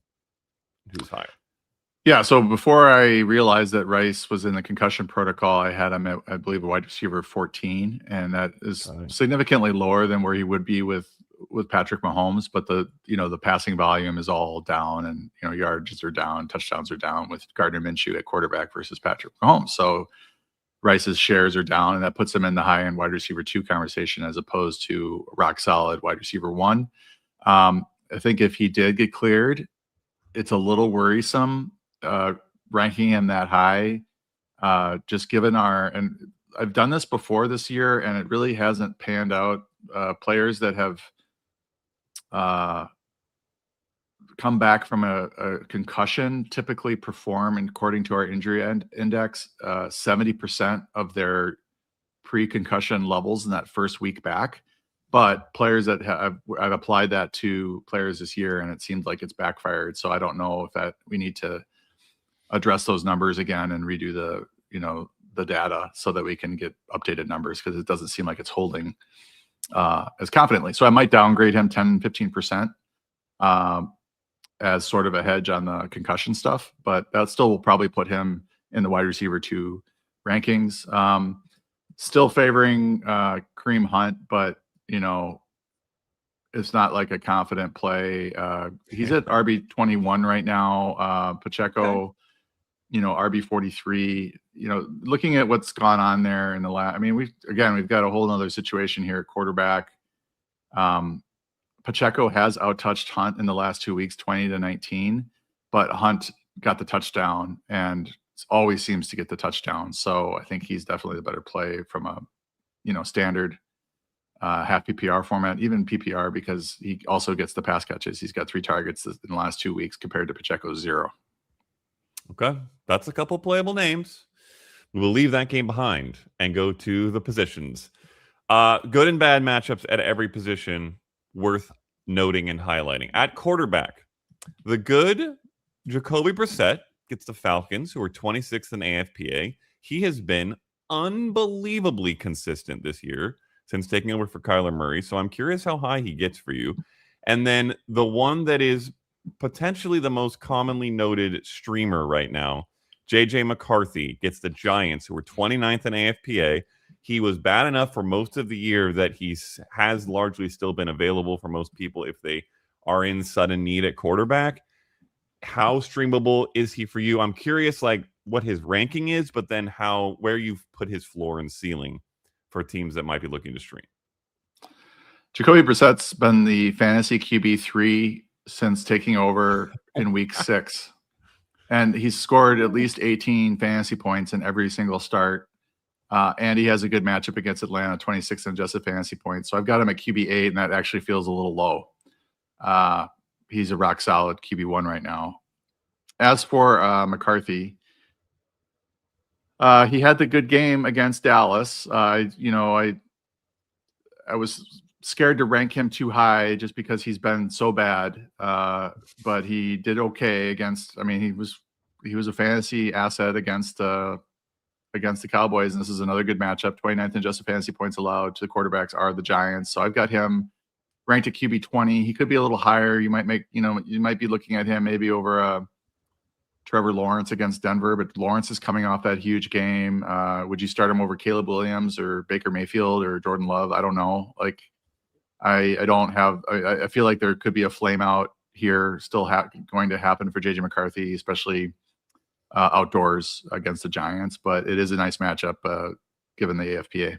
Speaker 1: Who's higher?
Speaker 2: Yeah, so before I realized that Rice was in the concussion protocol, I had him at, I believe, a wide receiver 14, and that is significantly lower than where he would be with Patrick Mahomes. But the passing volume is all down, and yards are down, touchdowns are down with Gardner Minshew at quarterback versus Patrick Mahomes. So Rice's shares are down, and that puts him in the high end wide receiver 2 conversation as opposed to rock solid wide receiver 1. I think if he did get cleared, it's a little worrisome ranking him that high, just given and I've done this before this year and it really hasn't panned out. Players that have come back from a concussion typically perform, according to our injury index, 70% of their pre-concussion levels in that first week back. But players that I've applied that to players this year and it seems like it's backfired. So I don't know if we need to address those numbers again and redo the data so that we can get updated numbers, because it doesn't seem like it's holding as confidently. So I might downgrade him 10-15% as sort of a hedge on the concussion stuff, but that still will probably put him in the wide receiver 2 rankings. Still favoring Kareem Hunt, but it's not like a confident play. He's at RB 21 right now. Pacheco, okay. RB 43. Looking at what's gone on there in the last. I mean, we've got a whole nother situation here at quarterback. Pacheco has outtouched Hunt in the last 2 weeks, 20-19, but Hunt got the touchdown and always seems to get the touchdown. So I think he's definitely the better play from a standard half PPR format, even PPR, because he also gets the pass catches. He's got 3 targets in the last 2 weeks compared to Pacheco's 0.
Speaker 1: Okay, that's a couple playable names. We will leave that game behind and go to the positions. Good and bad matchups at every position worth noting and highlighting. At quarterback, the good Jacoby Brissett gets the Falcons, who are 26th in AFPA. He has been unbelievably consistent this year since taking over for Kyler Murray. So I'm curious how high he gets for you. And then the one that is potentially the most commonly noted streamer right now, JJ McCarthy, gets the Giants, who are 29th in AFPA. He was bad enough for most of the year that he has largely still been available for most people if they are in sudden need at quarterback. How streamable is he for you? I'm curious, like, what his ranking is, but then where you've put his floor and ceiling for teams that might be looking to stream.
Speaker 2: Jacoby Brissett's been the fantasy QB3 since taking over in week 6. And he's scored at least 18 fantasy points in every single start. And he has a good matchup against Atlanta, 26 in adjusted fantasy points. So I've got him at QB8, and that actually feels a little low. He's a rock solid QB1 right now. As for McCarthy, he had the good game against Dallas. I was scared to rank him too high just because he's been so bad. But he did okay against. I mean, he was a fantasy asset against the Cowboys, and this is another good matchup. 29th in adjusted fantasy points allowed to the quarterbacks are the Giants. So I've got him ranked at QB 20. He could be a little higher. You might be looking at him maybe over Trevor Lawrence against Denver, but Lawrence is coming off that huge game. Would you start him over Caleb Williams or Baker Mayfield or Jordan Love? I don't know. Like, I feel like there could be a flame out here still going to happen for JJ McCarthy, especially outdoors against the Giants, but it is a nice matchup given the AFPA.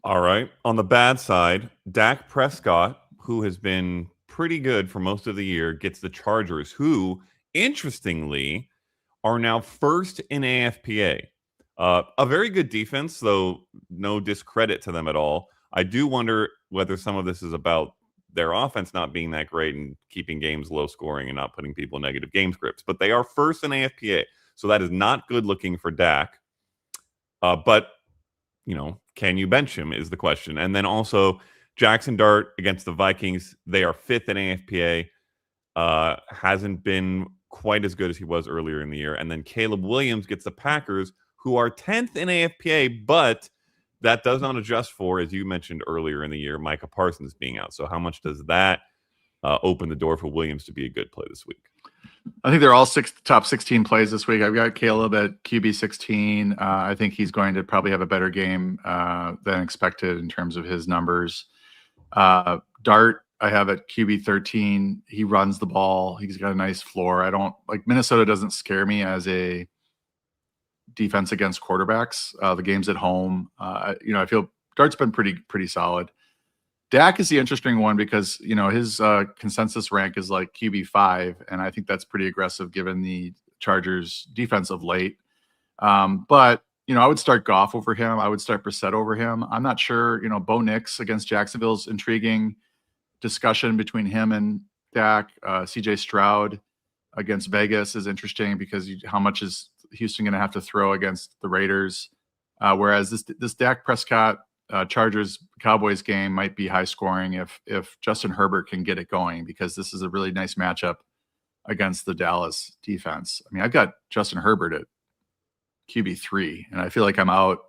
Speaker 1: All right. On the bad side, Dak Prescott, who has been pretty good for most of the year, gets the Chargers, who, interestingly, are now first in AFPA. A very good defense, though no discredit to them at all. I do wonder whether some of this is about their offense not being that great and keeping games low scoring and not putting people in negative game scripts. But they are first in AFPA, so that is not good looking for Dak. But can you bench him is the question. And then also Jackson Dart against the Vikings. They are 5th in AFPA. Hasn't been quite as good as he was earlier in the year. And then Caleb Williams gets the Packers, who are 10th in AFPA, but that does not adjust for, as you mentioned earlier in the year, Micah Parsons being out. So how much does that open the door for Williams to be a good play this week?
Speaker 2: I think they're all top 16 plays this week. I've got Caleb at QB 16. I think he's going to probably have a better game than expected in terms of his numbers. Dart, I have at QB 13. He runs the ball. He's got a nice floor. I don't like Minnesota doesn't scare me as a defense against quarterbacks. The game's at home. I feel Dart's been pretty solid. Dak is the interesting one because his consensus rank is like QB5, and I think that's pretty aggressive given the Chargers' defense of late. But I would start Goff over him. I would start Brissett over him. I'm not sure. Bo Nix against Jacksonville's intriguing. Discussion between him and Dak. C.J. Stroud against Vegas is interesting because how much is Houston going to have to throw against the Raiders? Whereas this Dak Prescott Chargers Cowboys game might be high scoring if Justin Herbert can get it going, because this is a really nice matchup against the Dallas defense. I mean, I've got Justin Herbert at QB3, and I feel like I'm out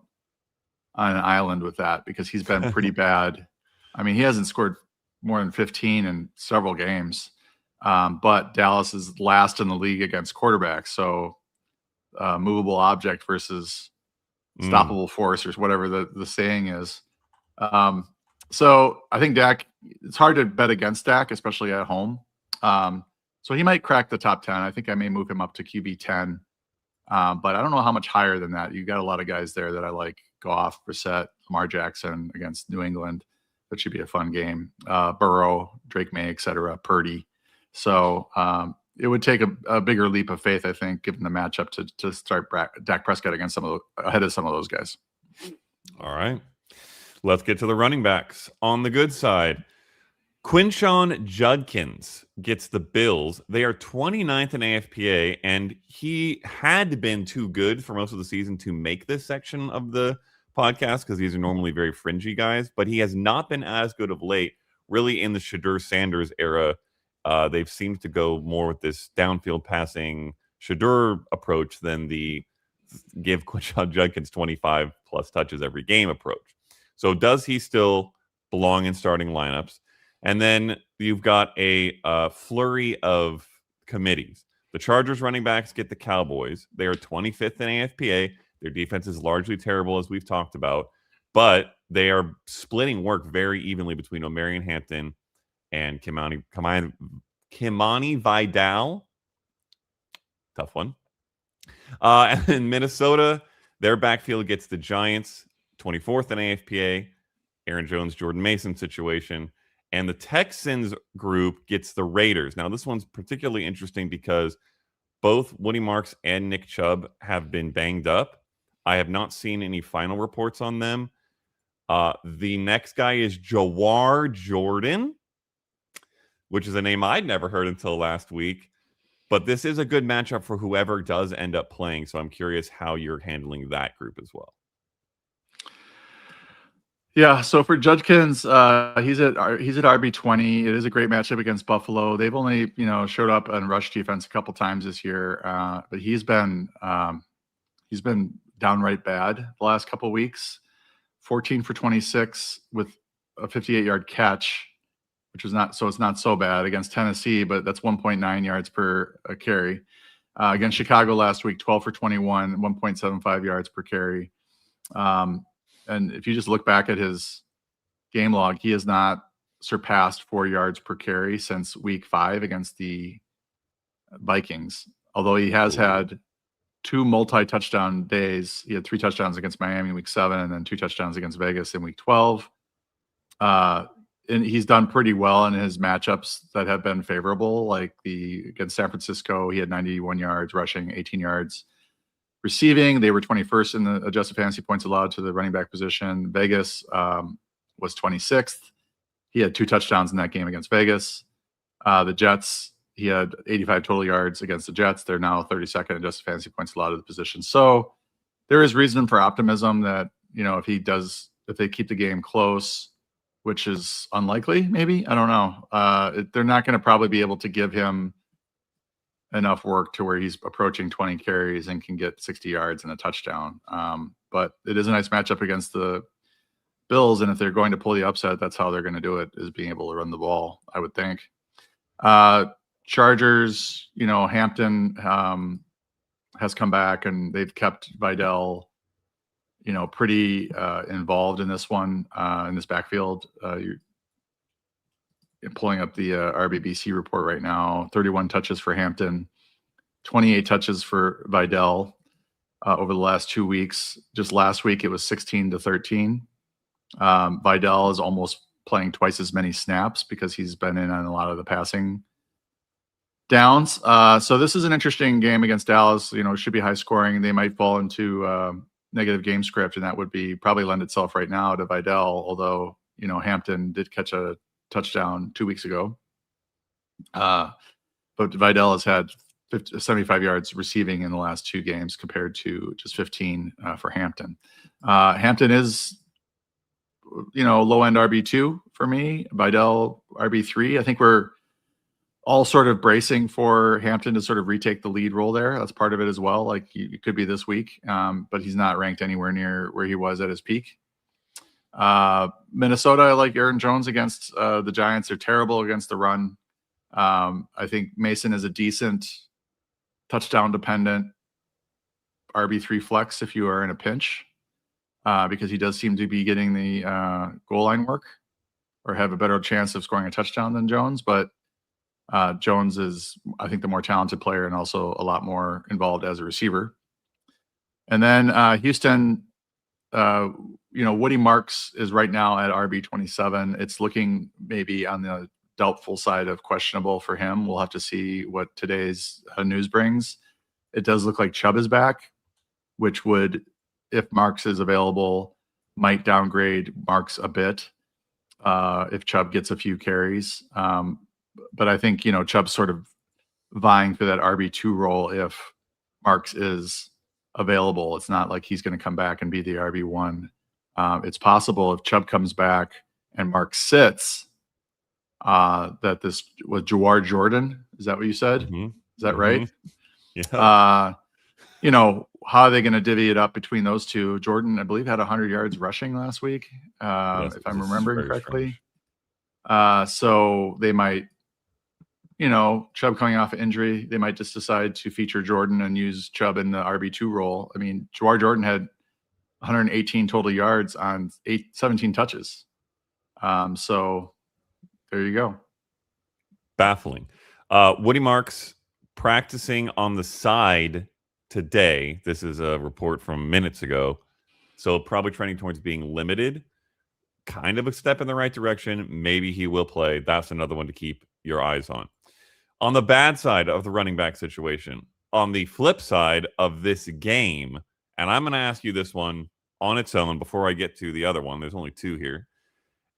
Speaker 2: on an island with that because he's been pretty bad. I mean, he hasn't scored more than 15 in several games, but Dallas is last in the league against quarterbacks. So movable object versus stoppable force, or whatever the saying is. So I think Dak, it's hard to bet against Dak, especially at home. So he might crack the top 10. I think I may move him up to QB 10. But I don't know how much higher than that. You got a lot of guys there that I like. Goff, Brissett, Lamar Jackson against New England. That should be a fun game. Burrow, Drake May, etc. Purdy. So it would take a bigger leap of faith, I think, given the matchup to start Dak Prescott against ahead of some of those guys.
Speaker 1: All right. Let's get to the running backs. On the good side, Quinshon Judkins gets the Bills. They are 29th in AFPA, and he had been too good for most of the season to make this section of the podcast because these are normally very fringy guys, but he has not been as good of late. really in the Shadur Sanders era, they've seemed to go more with this downfield passing Shadur approach than the give Quinshon Judkins 25 plus touches every game approach. So does he still belong in starting lineups? And then you've got a flurry of committees. The Chargers running backs get the Cowboys. They are 25th in AFPA. Their defense is largely terrible, as we've talked about, but they are splitting work very evenly between Omarion Hampton and Kimani Vidal. Tough one. And then Minnesota, their backfield gets the Giants, 24th in AFPA. Aaron Jones, Jordan Mason situation. And the Texans group gets the Raiders. Now, this one's particularly interesting because both Woody Marks and Nick Chubb have been banged up. I have not seen any final reports on them. The next guy is Jawar Jordan, which is a name I'd never heard until last week. But this is a good matchup for whoever does end up playing. So I'm curious how you're handling that group as well.
Speaker 2: Yeah, so for Judkins, he's at RB20. It is a great matchup against Buffalo. They've only showed up on rush defense a couple times this year, but he's been downright bad the last couple of weeks. 14 for 26 with a 58-yard catch, which is not so bad against Tennessee, but that's 1.9 yards per carry. Against Chicago last week, 12 for 21, 1.75 yards per carry. And if you just look back at his game log, he has not surpassed 4 yards per carry since week 5 against the Vikings. Although he has had 2 multi-touchdown days. He had 3 touchdowns against Miami in week 7 and then 2 touchdowns against Vegas in week 12. And he's done pretty well in his matchups that have been favorable, like against San Francisco, he had 91 yards rushing, 18 yards receiving. They were 21st in the adjusted fantasy points allowed to the running back position. Vegas was 26th. He had 2 touchdowns in that game against Vegas. The Jets, he had 85 total yards against the Jets. They're now 32nd adjusted fantasy points allowed to the position. So there is reason for optimism that, if they keep the game close, which is unlikely, maybe, I don't know. They're not going to probably be able to give him enough work to where he's approaching 20 carries and can get 60 yards and a touchdown. But it is a nice matchup against the Bills. And if they're going to pull the upset, that's how they're going to do it, is being able to run the ball, I would think. Chargers, Hampton has come back and they've kept Vidal, pretty involved in this one, in this backfield. You're pulling up the RBBC report right now. 31 touches for Hampton, 28 touches for Vidal over the last 2 weeks. Just last week, it was 16-13. Vidal is almost playing twice as many snaps because he's been in on a lot of the passing downs. So this is an interesting game against Dallas. It should be high scoring. They might fall into negative game script, and that would probably lend itself right now to Vidal, although, Hampton did catch a touchdown 2 weeks ago. But Vidal has had 75 yards receiving in the last 2 games compared to just 15 for Hampton. Hampton is, low end RB2 for me. Vidal RB3. I think we're all sort of bracing for Hampton to sort of retake the lead role there. That's part of it as well. Like it could be this week, but he's not ranked anywhere near where he was at his peak. Minnesota, I like Aaron Jones against the Giants. They're terrible against the run. I think Mason is a decent touchdown dependent RB3 flex if you are in a pinch, because he does seem to be getting the goal line work or have a better chance of scoring a touchdown than Jones. But Jones is, I think, the more talented player and also a lot more involved as a receiver. And then Houston, Woody Marks is right now at RB27. It's looking maybe on the doubtful side of questionable for him. We'll have to see what today's news brings. It does look like Chubb is back, which would, if Marks is available, might downgrade Marks a bit if Chubb gets a few carries. But I think, Chubb's sort of vying for that RB2 role if Marks is available. It's not like he's going to come back and be the RB1. It's possible if Chubb comes back and Marks sits, that this was Jawar Jordan. Is that what you said?
Speaker 1: Mm-hmm.
Speaker 2: Is that right?
Speaker 1: Yeah.
Speaker 2: How are they going to divvy it up between those two? Jordan, I believe, had 100 yards rushing last week,
Speaker 1: Yes,
Speaker 2: if I'm remembering
Speaker 1: very
Speaker 2: correctly.
Speaker 1: strange.
Speaker 2: So they might, Chubb coming off an injury, they might just decide to feature Jordan and use Chubb in the RB2 role. I mean, Jawar Jordan had 118 total yards on 17 touches. So there you go.
Speaker 1: Baffling. Woody Marks practicing on the side today. This is a report from minutes ago. So probably trending towards being limited. Kind of a step in the right direction. Maybe he will play. That's another one to keep your eyes on. On the bad side of the running back situation, on the flip side of this game, and I'm going to ask you this one on its own before I get to the other one. There's only two here.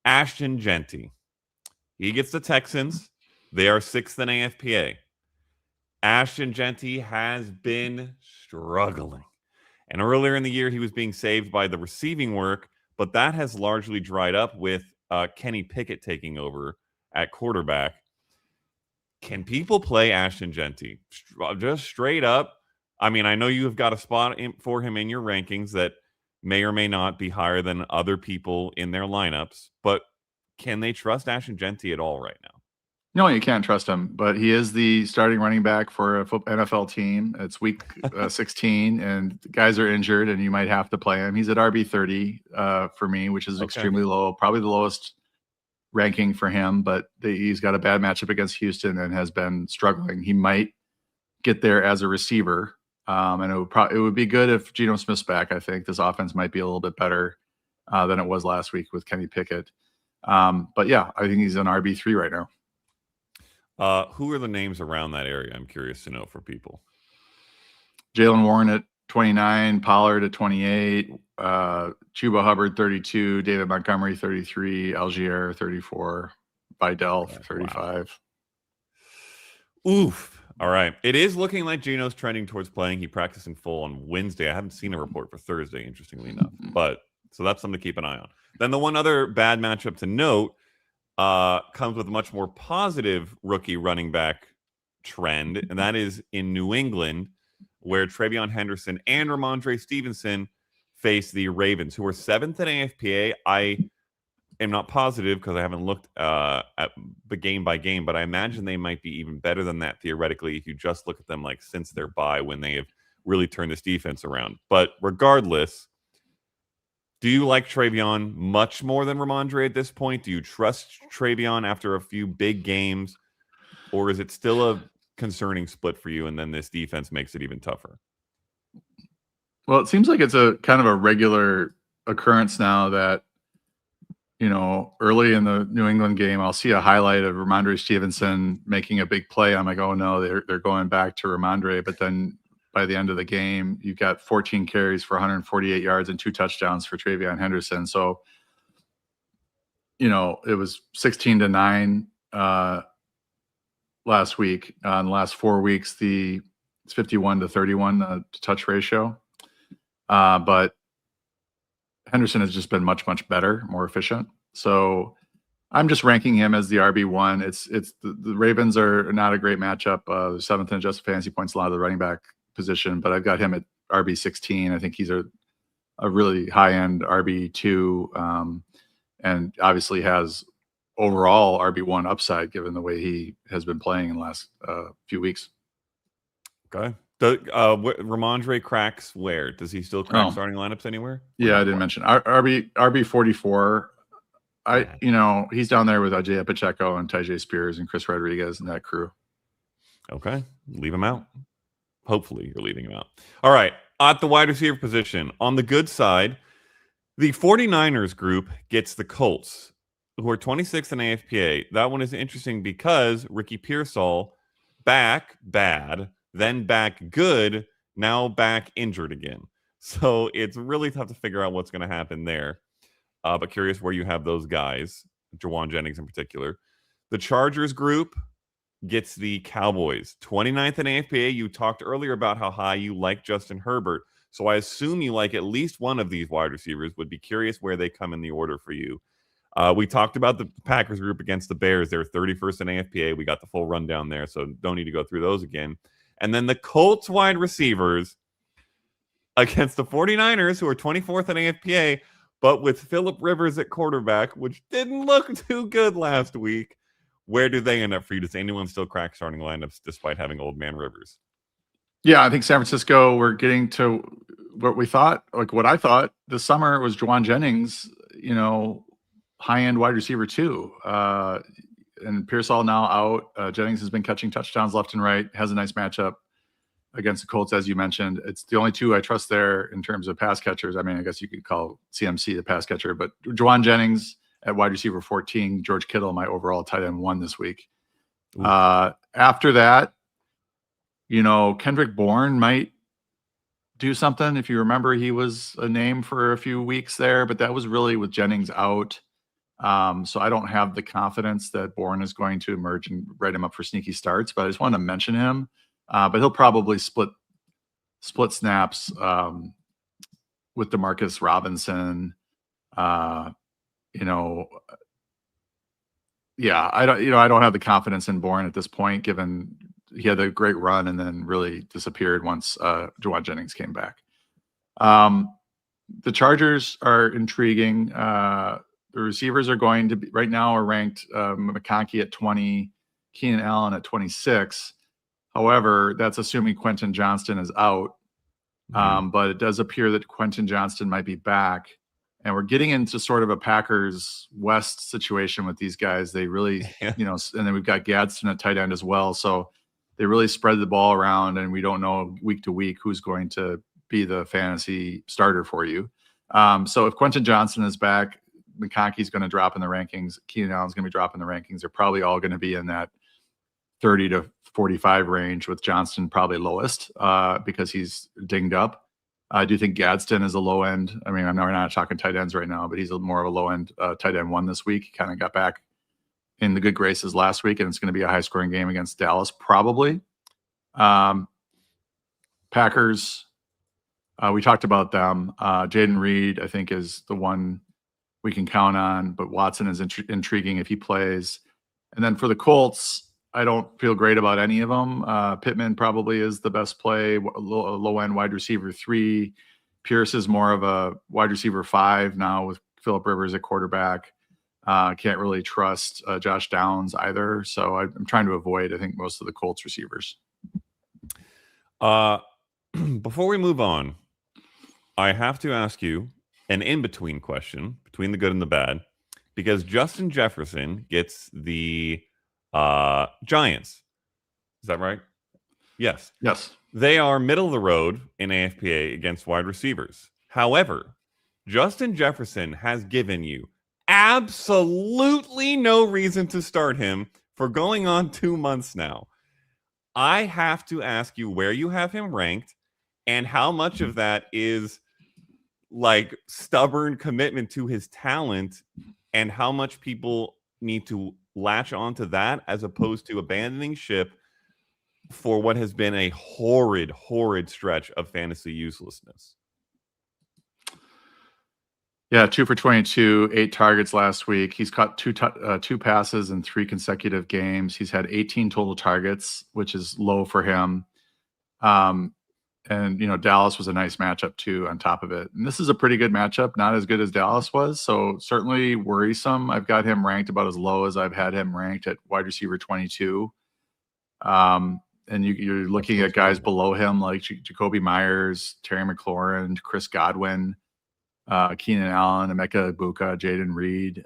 Speaker 1: Ashton Genty. He gets the Texans. They are 6th in AFPA. Ashton Genty has been struggling. And earlier in the year, he was being saved by the receiving work, but that has largely dried up with Kenny Pickett taking over at quarterback. Can people play Ashton Genty? Just straight up. I mean, I know you have got a spot for him in your rankings that may or may not be higher than other people in their lineups, but can they trust Ashton Genty at all right now?
Speaker 2: No, you can't trust him, but he is the starting running back for a NFL team. It's week 16, and the guys are injured, and you might have to play him. He's at RB 30 for me, which is extremely low, probably the lowest ranking for him. But he's got a bad matchup against Houston and has been struggling. He might get there as a receiver, and it would be good if Geno Smith's back. I think this offense might be a little bit better than it was last week with Kenny Pickett. But yeah, I think he's an RB 3 right now.
Speaker 1: Who are the names around that area? I'm curious to know for people.
Speaker 2: Jaylen Warren at 29, Pollard at 28, Chuba Hubbard 32, David Montgomery 33, Algier 34, Vidal 35.
Speaker 1: Wow. Oof. All right. It is looking like Geno's trending towards playing. He practiced in full on Wednesday. I haven't seen a report for Thursday, interestingly enough. But so that's something to keep an eye on. Then the one other bad matchup to note comes with a much more positive rookie running back trend, and that is in New England, where Travion Henderson and Ramondre Stevenson face the Ravens, who are 7th in AFPA. I am not positive because I haven't looked at the game by game, but I imagine they might be even better than that theoretically if you just look at them like since their bye when they have really turned this defense around. But regardless, do you like Travion much more than Ramondre at this point? Do you trust Travion after a few big games? Or is it still a concerning split for you and then this defense makes it even tougher?
Speaker 2: Well, it seems like it's a kind of a regular occurrence now that, early in the New England game, I'll see a highlight of Ramondre Stevenson making a big play. I'm like, oh no, they're going back to Ramondre. But then by the end of the game, you've got 14 carries for 148 yards and 2 touchdowns for Travion Henderson. So, it was 16-9 last week. In the last 4 weeks, it's 51-31 touch ratio. But Henderson has just been much, much better, more efficient. So I'm just ranking him as the RB1. It's the Ravens are not a great matchup. The 7th in adjusted fantasy points, a lot of the running back position, but I've got him at RB16. I think he's a really high-end RB2, and obviously has overall RB1 upside given the way he has been playing in the last few weeks.
Speaker 1: Okay. Ramondre cracks where? Does he still crack starting lineups anywhere?
Speaker 2: Yeah, I didn't mention RB44. He's down there with Isaiah Pacheco and Tyjae Spears and Chris Rodriguez and that crew.
Speaker 1: Okay. Leave him out. Hopefully you're leaving him out. All right. At the wide receiver position, on the good side, the 49ers group gets the Colts, who are 26th in AFPA. That one is interesting because Ricky Pearsall back bad, then back good, now back injured again. So it's really tough to figure out what's going to happen there. But curious where you have those guys, Jawan Jennings in particular. The Chargers group gets the Cowboys, 29th in AFPA. You talked earlier about how high you like Justin Herbert. So I assume you like at least one of these wide receivers. Would be curious where they come in the order for you. We talked about the Packers group against the Bears. They're 31st in AFPA. We got the full rundown there, so don't need to go through those again. And then the Colts wide receivers against the 49ers, who are 24th in AFPA, but with Phillip Rivers at quarterback, which didn't look too good last week. Where do they end up for you? Does anyone still crack starting lineups despite having old man Rivers?
Speaker 2: Yeah, I think San Francisco, we're getting to what we thought, like what I thought this summer was Juwan Jennings, high-end wide receiver too. And Pearsall now out. Jennings has been catching touchdowns left and right, has a nice matchup against the Colts, as you mentioned. It's the only two I trust there in terms of pass catchers. I mean, I guess you could call CMC the pass catcher, but Juwan Jennings at wide receiver 14, George Kittle, my overall tight end 1 this week. After that, Kendrick Bourne might do something. If you remember, he was a name for a few weeks there, but that was really with Jennings out. So I don't have the confidence that Bourne is going to emerge and write him up for sneaky starts, but I just wanted to mention him. But he'll probably split snaps with DeMarcus Robinson. Yeah, I don't have the confidence in Bourne at this point, given he had a great run and then really disappeared once Juwan Jennings came back. The Chargers are intriguing. The receivers are going to be right now are ranked McConkey at 20, Keenan Allen at 26. However, that's assuming Quentin Johnston is out. But it does appear that Quentin Johnston might be back. And we're getting into sort of a Packers West situation with these guys. They really, and then we've got Gadsden at tight end as well. So they really spread the ball around, and we don't know week to week who's going to be the fantasy starter for you. So if Quentin Johnston is back, McConkey's going to drop in the rankings. Keenan Allen's going to be dropping the rankings. They're probably all going to be in that 30 to 45 range, with Johnston probably lowest because he's dinged up. I do think Gadsden is a low end. I mean, we're not talking tight ends right now, but he's more of a low end tight end 1 this week. He kind of got back in the good graces last week, and it's going to be a high scoring game against Dallas, probably. Packers, we talked about them. Jaden Reed, I think, is the one we can count on, but Watson is intriguing if he plays. And then for the Colts, I don't feel great about any of them. Pittman probably is the best play, low-end wide receiver 3. Pierce is more of a wide receiver 5 now with Phillip Rivers at quarterback. Can't really trust Josh Downs either. So I'm trying to avoid, I think, most of the Colts receivers.
Speaker 1: Before we move on, I have to ask you an in-between question, between the good and the bad, because Justin Jefferson gets the Giants. Is that right? Yes. They are middle of the road in AFPA against wide receivers. However, Justin Jefferson has given you absolutely no reason to start him for going on 2 months now. I have to ask you where you have him ranked and how much of that is like stubborn commitment to his talent, and how much people need to latch onto that as opposed to abandoning ship for what has been a horrid stretch of fantasy uselessness.
Speaker 2: Yeah, 2 for 22, 8 targets last week. He's caught two passes in 3 consecutive games. He's had 18 total targets, which is low for him. And Dallas was a nice matchup too on top of it. And this is a pretty good matchup, not as good as Dallas was. So certainly worrisome. I've got him ranked about as low as I've had him ranked at wide receiver 22. And you're looking at guys below him like Jacoby Myers, Terry McLaurin, Chris Godwin, Keenan Allen, Emeka Egbuka, Jaden Reed.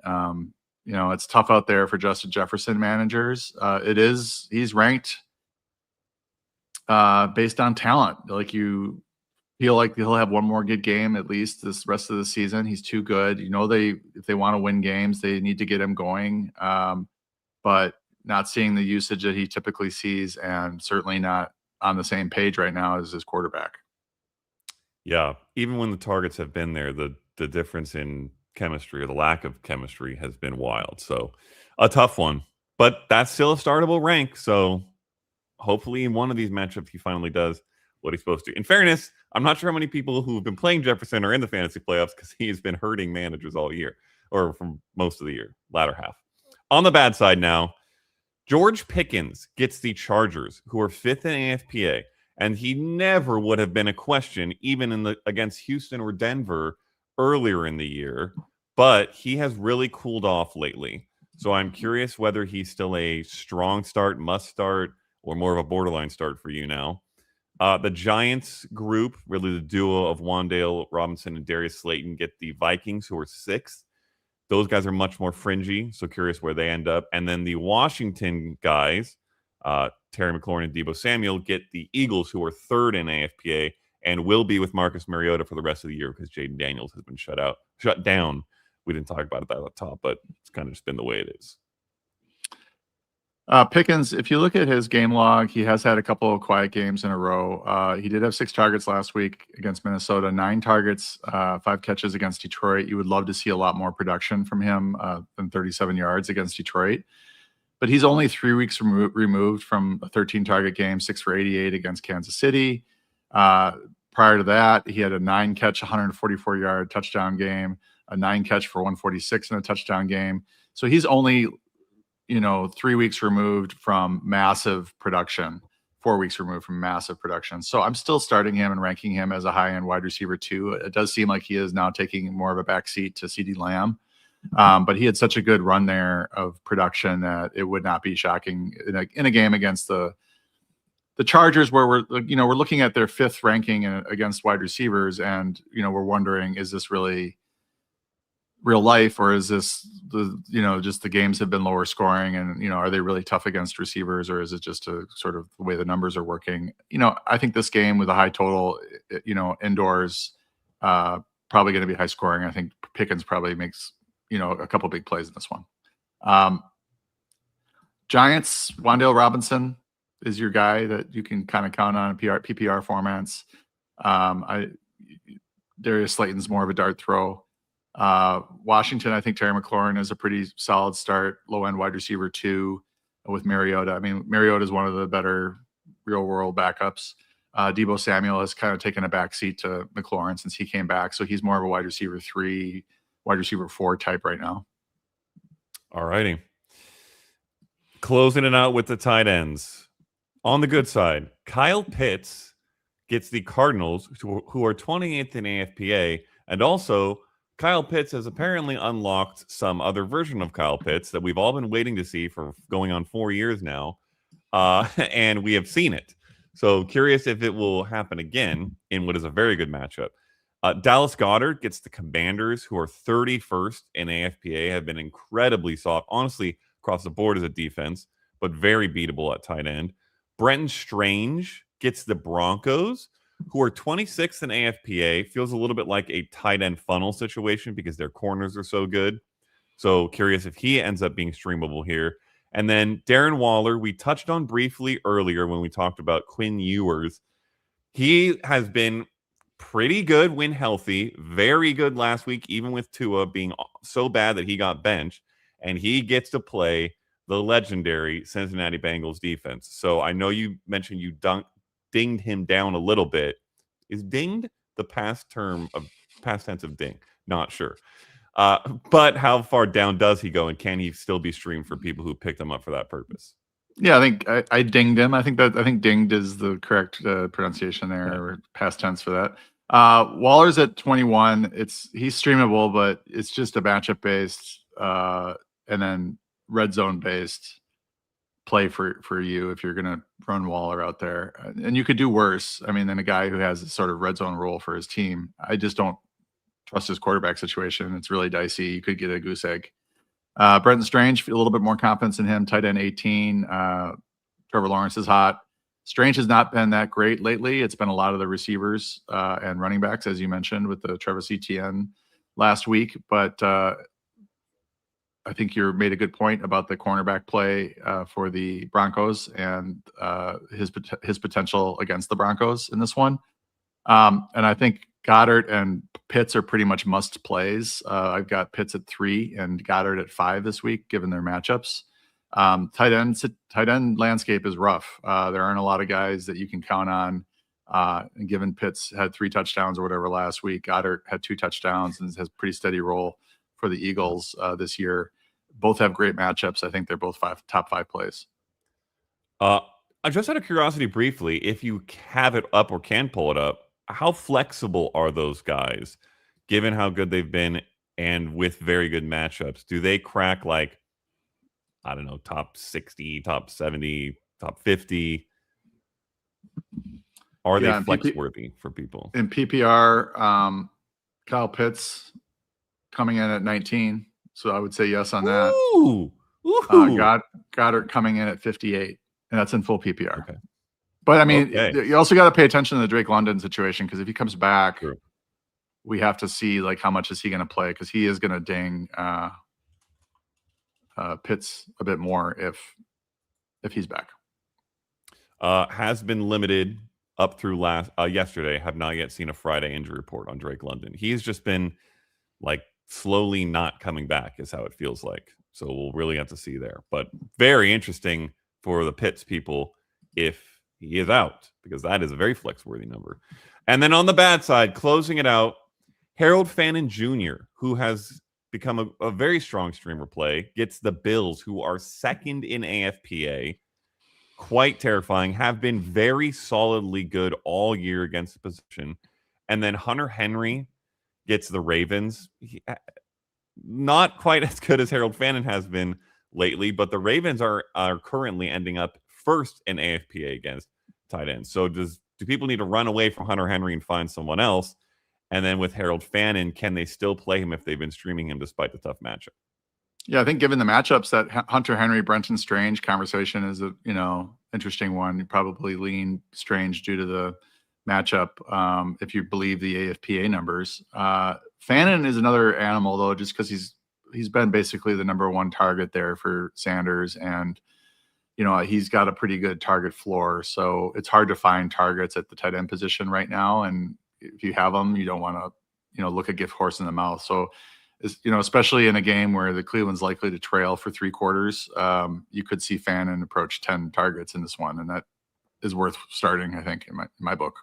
Speaker 2: It's tough out there for Justin Jefferson managers. He's ranked based on talent. Like, you feel like he'll have one more good game at least this rest of the season. He's too good. If they want to win games, they need to get him going. But not seeing the usage that he typically sees, and certainly not on the same page right now as his quarterback.
Speaker 1: Yeah, even when the targets have been there, the difference in chemistry, or the lack of chemistry, has been wild. So a tough one, but that's still a startable rank. So hopefully in one of these matchups, he finally does what he's supposed to. In fairness, I'm not sure how many people who have been playing Jefferson are in the fantasy playoffs, because he's been hurting managers all year, or for most of the year, latter half. On the bad side now, George Pickens gets the Chargers, who are 5th in AFPA, and he never would have been a question even against Houston or Denver earlier in the year, but he has really cooled off lately. So I'm curious whether he's still a strong start, must start, or more of a borderline start for you now. The Giants group, really the duo of Wan'Dale Robinson and Darius Slayton, get the Vikings, who are 6th. Those guys are much more fringy, so curious where they end up. And then the Washington guys, Terry McLaurin and Deebo Samuel, get the Eagles, who are 3rd in AFPA and will be with Marcus Mariota for the rest of the year because Jaden Daniels has been shut down. We didn't talk about it at the top, but it's kind of just been the way it is.
Speaker 2: Pickens, if you look at his game log, he has had a couple of quiet games in a row. He did have 6 targets last week against Minnesota, 9 targets, 5 catches against Detroit. You would love to see a lot more production from him than 37 yards against Detroit. But he's only 3 weeks removed from a 13-target game, 6 for 88 against Kansas City. Prior to that, he had a 9-catch, 144-yard touchdown game, a 9-catch for 146 in a touchdown game. So he's only 3 weeks removed from massive production, 4 weeks removed from massive production. So I'm still starting him and ranking him as a high-end wide receiver 2. It does seem like he is now taking more of a backseat to CeeDee Lamb. But he had such a good run there of production that it would not be shocking in a game against the Chargers, where we're looking at their 5th ranking against wide receivers, and we're wondering, is this really real life, or is this just the games have been lower scoring, and are they really tough against receivers, or is it just a sort of the way the numbers are working? I think this game with a high total, indoors, probably going to be high scoring. I think Pickens probably makes a couple big plays in this one. Giants, Wan'Dale Robinson is your guy that you can kind of count on in PPR formats. Darius Slayton's more of a dart throw. Washington, I think Terry McLaurin is a pretty solid start, low-end wide receiver 2 with Mariota. I mean, Mariota is one of the better real-world backups. Deebo Samuel has kind of taken a backseat to McLaurin since he came back, so he's more of a wide receiver 3, wide receiver 4 type right now.
Speaker 1: All righty. Closing it out with the tight ends. On the good side, Kyle Pitts gets the Cardinals, who are 28th in AFPA, and also Kyle Pitts has apparently unlocked some other version of Kyle Pitts that we've all been waiting to see for going on 4 years now, and we have seen it. So curious if it will happen again in what is a very good matchup. Dallas Goedert gets the Commanders, who are 31st in AFPA, have been incredibly soft, honestly, across the board as a defense, but very beatable at tight end. Brenton Strange gets the Broncos, who are 26th in AFPA. Feels a little bit like a tight end funnel situation because their corners are so good. So curious if he ends up being streamable here. And then Darren Waller, we touched on briefly earlier when we talked about Quinn Ewers. He has been pretty good when healthy, very good last week, even with Tua being so bad that he got benched, and he gets to play the legendary Cincinnati Bengals defense. So I know you mentioned you dinged him down a little bit. Is dinged the past tense of ding? Not sure. But how far down does he go, and can he still be streamed for people who picked him up for that purpose?
Speaker 2: Yeah, I think I dinged him. I think dinged is the correct pronunciation there, or past tense for that. Waller's at 21. He's streamable, but it's just a matchup based and then red zone based play for you if you're going to run Waller out there. And you could do worse, than a guy who has a sort of red zone role for his team. I just don't trust his quarterback situation. It's really dicey. You could get a goose egg. Brenton Strange, a little bit more confidence in him, tight end 18. Trevor Lawrence is hot. Strange has not been that great lately. It's been a lot of the receivers and running backs, as you mentioned, with the Travis Etienne last week. But I think you made a good point about the cornerback play for the Broncos and his potential against the Broncos in this one. And I think Goddard and Pitts are pretty much must plays. I've got Pitts at 3 and Goddard at 5 this week, given their matchups. Tight end landscape is rough. There aren't a lot of guys that you can count on. And given Pitts had 3 touchdowns or whatever last week, Goddard had 2 touchdowns and has a pretty steady role for the Eagles this year. Both have great matchups. I think they're both top five plays.
Speaker 1: Just out of curiosity, briefly, if you have it up or can pull it up, how flexible are those guys, given how good they've been and with very good matchups? Do they crack like, I don't know, top 60, top 70, top 50? Are they flex worthy for people?
Speaker 2: In PPR, Kyle Pitts coming in at 19. So I would say yes on that.
Speaker 1: Ooh.
Speaker 2: Goddard coming in at 58. And that's in full PPR.
Speaker 1: Okay.
Speaker 2: But I mean, you also got to pay attention to the Drake London situation, because if he comes back, we have to see like how much is he going to play, because he is going to ding Pitts a bit more if he's back.
Speaker 1: Has been limited up through yesterday. Have not yet seen a Friday injury report on Drake London. He's just been like slowly not coming back, is how it feels like. So we'll really have to see there. But very interesting for the Pitts people if he is out, because that is a very flex-worthy number. And then on the bad side, closing it out, Harold Fannin Jr., who has become a very strong streamer play, gets the Bills, who are second in AFPA. Quite terrifying, have been very solidly good all year against the position. And then Hunter Henry gets the Ravens. Not quite as good as Harold Fannin has been lately, but the Ravens are currently ending up first in AFPA against tight ends. So do people need to run away from Hunter Henry and find someone else? And then with Harold Fannin, can they still play him if they've been streaming him despite the tough matchup?
Speaker 2: Yeah, I think given the matchups, that Hunter Henry, Brenton Strange conversation is a interesting one. You probably lean Strange due to the matchup if you believe the AFPA numbers. Fannin is another animal though, just because he's been basically the number one target there for Sanders, and he's got a pretty good target floor. So it's hard to find targets at the tight end position right now, and if you have them, you don't want to look a gift horse in the mouth. So especially in a game where the Cleveland's likely to trail for 3 quarters, you could see Fannin approach 10 targets in this one, and that is worth starting, I think, in my book.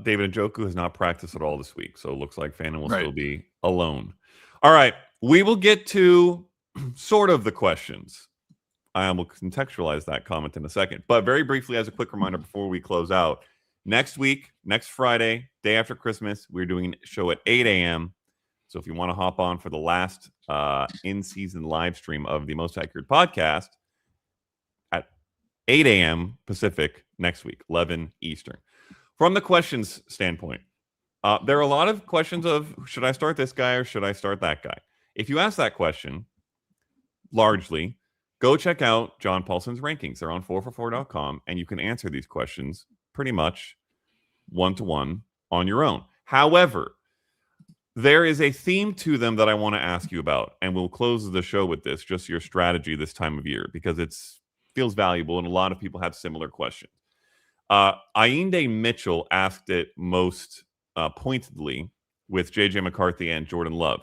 Speaker 1: David Njoku has not practiced at all this week, so it looks like Fannin will still be alone. All right, we will get to sort of the questions. I will contextualize that comment in a second. But very briefly, as a quick reminder before we close out, next week, next Friday, day after Christmas, we're doing a show at 8 a.m., so if you want to hop on for the last in-season live stream of the Most Accurate Podcast at 8 a.m. Pacific next week, 11 Eastern. From the questions standpoint, there are a lot of questions of, should I start this guy or should I start that guy? If you ask that question, largely, go check out John Paulson's rankings. They're on 4for4.com, and you can answer these questions pretty much one-to-one on your own. However, there is a theme to them that I want to ask you about, and we'll close the show with this, just your strategy this time of year, because it feels valuable, and a lot of people have similar questions. Ainde Mitchell asked it most pointedly with J.J. McCarthy and Jordan Love.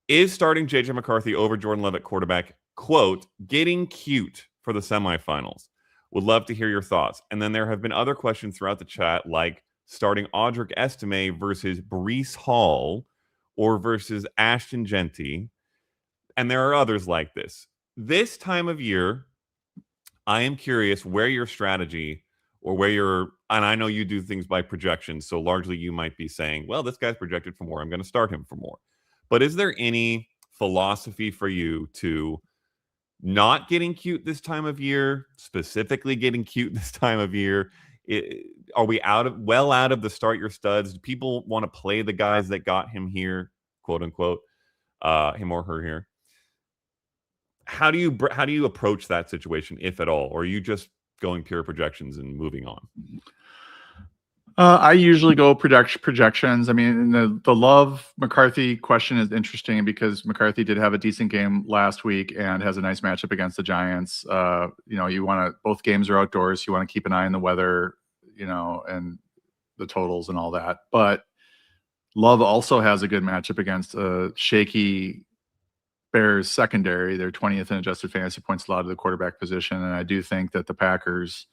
Speaker 1: Is starting J.J. McCarthy over Jordan Love at quarterback, quote, getting cute for the semifinals? Would love to hear your thoughts. And then there have been other questions throughout the chat, like starting Audric Estime versus Breece Hall or versus Ashton Genty. And there are others like this. This time of year, I am curious where your strategy or where and I know you do things by projections, so largely you might be saying, well, this guy's projected for more, I'm going to start him for more. But is there any philosophy for you to not getting cute this time of year, specifically getting cute this time of year? Are we out of the start your studs? Do people want to play the guys that got him here, quote unquote, him or her here? How do you approach that situation, if at all, or are you just going pure projections and moving on?
Speaker 2: I usually go projections. I mean, the Love McCarthy question is interesting because McCarthy did have a decent game last week and has a nice matchup against the Giants. Both games are outdoors. You want to keep an eye on the weather, and the totals and all that. But Love also has a good matchup against a shaky Bears secondary. They're 20th in adjusted fantasy points allowed to the quarterback position. And I do think that the Packers,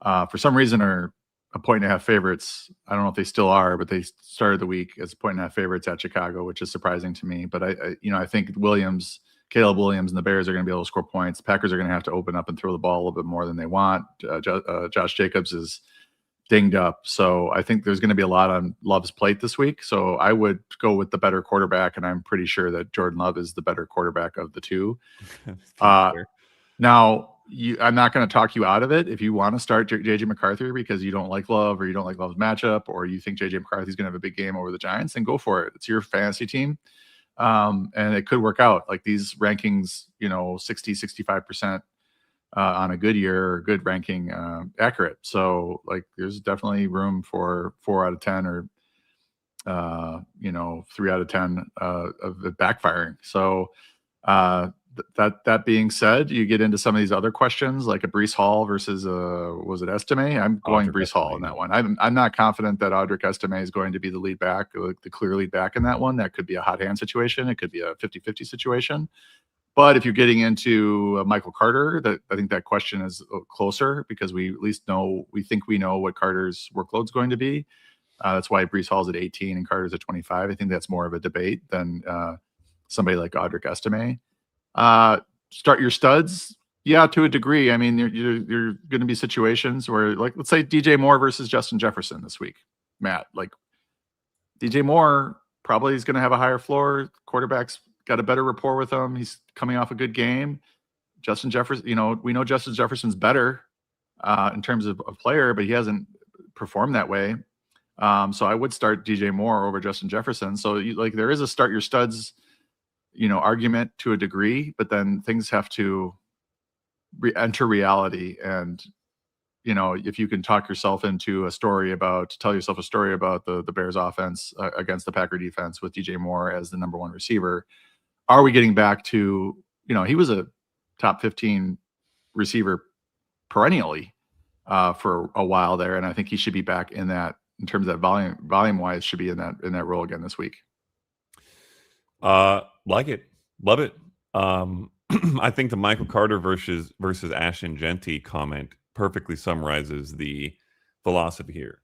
Speaker 2: for some reason, are a 1.5 favorites. I don't know if they still are, but they started the week as 1.5 favorites at Chicago, which is surprising to me. But I think Caleb Williams and the Bears are going to be able to score points. The Packers are going to have to open up and throw the ball a little bit more than they want. Josh Jacobs is dinged up. So I think there's going to be a lot on Love's plate this week. So I would go with the better quarterback, and I'm pretty sure that Jordan Love is the better quarterback of the two. Now, I'm not going to talk you out of it. If you want to start JJ McCarthy because you don't like Love or you don't like Love's matchup or you think JJ McCarthy is going to have a big game over the Giants, then go for it. It's your fantasy team. And it could work out. Like these rankings, 60, 65% on a good year or good ranking accurate. So like there's definitely room for 4 out of 10 or 3 out of 10 of it backfiring. So that being said, you get into some of these other questions like a Breece Hall versus was it Estime? I'm going Breece Hall in that one. I'm not confident that Audric Estime is going to be the lead back, the clear lead back in that one. That could be a hot hand situation. It could be a 50-50 situation. But if you're getting into Michael Carter, I think that question is closer because we at least think we know what Carter's workload is going to be. That's why Breece Hall's at 18 and Carter's at 25. I think that's more of a debate than somebody like Audric Estime. Start your studs. Yeah, to a degree. I mean, you're going to be situations where, like, let's say DJ Moore versus Justin Jefferson this week, Matt. Like, DJ Moore probably is going to have a higher floor. Quarterback's got a better rapport with him. He's coming off a good game. Justin Jefferson, we know Justin Jefferson's better in terms of a player, but he hasn't performed that way. So I would start DJ Moore over Justin Jefferson. So there is a start your studs argument to a degree, but then things have to enter reality. And, if you can talk yourself into tell yourself a story about the Bears offense against the Packer defense with DJ Moore as the number one receiver, are we getting back to, he was a top 15 receiver perennially for a while there. And I think he should be back in that, in terms of that volume wise, should be in that role again this week.
Speaker 1: Like it. Love it. I think the Michael Carter versus Ashton Genty comment perfectly summarizes the philosophy here.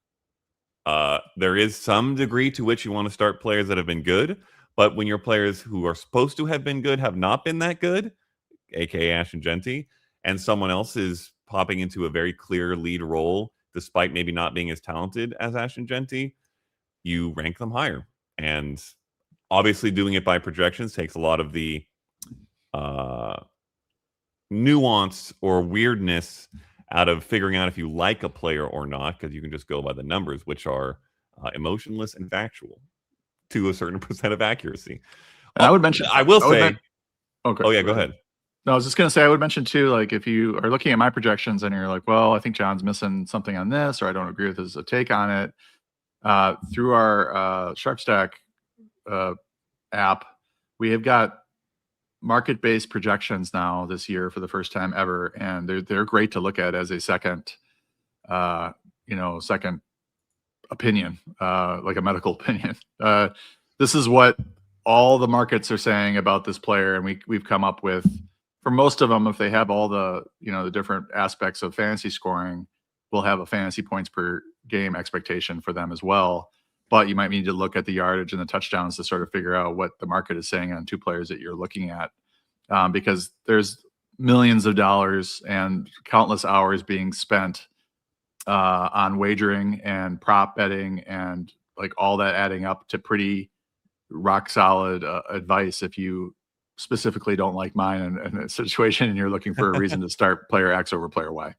Speaker 1: There is some degree to which you want to start players that have been good, but when your players who are supposed to have been good have not been that good, aka Ashton Genty, and someone else is popping into a very clear lead role despite maybe not being as talented as Ashton Genty, you rank them higher. And obviously, doing it by projections takes a lot of the nuance or weirdness out of figuring out if you like a player or not, because you can just go by the numbers, which are emotionless and factual to a certain percent of accuracy.
Speaker 2: And I would mention,
Speaker 1: okay.
Speaker 2: Oh
Speaker 1: yeah, go ahead.
Speaker 2: No, I was just going to say, I would mention too, like if you are looking at my projections and you're like, well, I think John's missing something on this, or I don't agree with his take on it, through our SharpStack app, we have got market-based projections now this year for the first time ever, and they're great to look at as a second opinion, like a medical opinion. This is what all the markets are saying about this player, and we've come up with, for most of them, if they have all the the different aspects of fantasy scoring, we'll have a fantasy points per game expectation for them as well. But you might need to look at the yardage and the touchdowns to sort of figure out what the market is saying on two players that you're looking at, because there's millions of dollars and countless hours being spent on wagering and prop betting and like all that adding up to pretty rock solid advice if you specifically don't like mine in a situation and you're looking for a reason to start player X over player Y.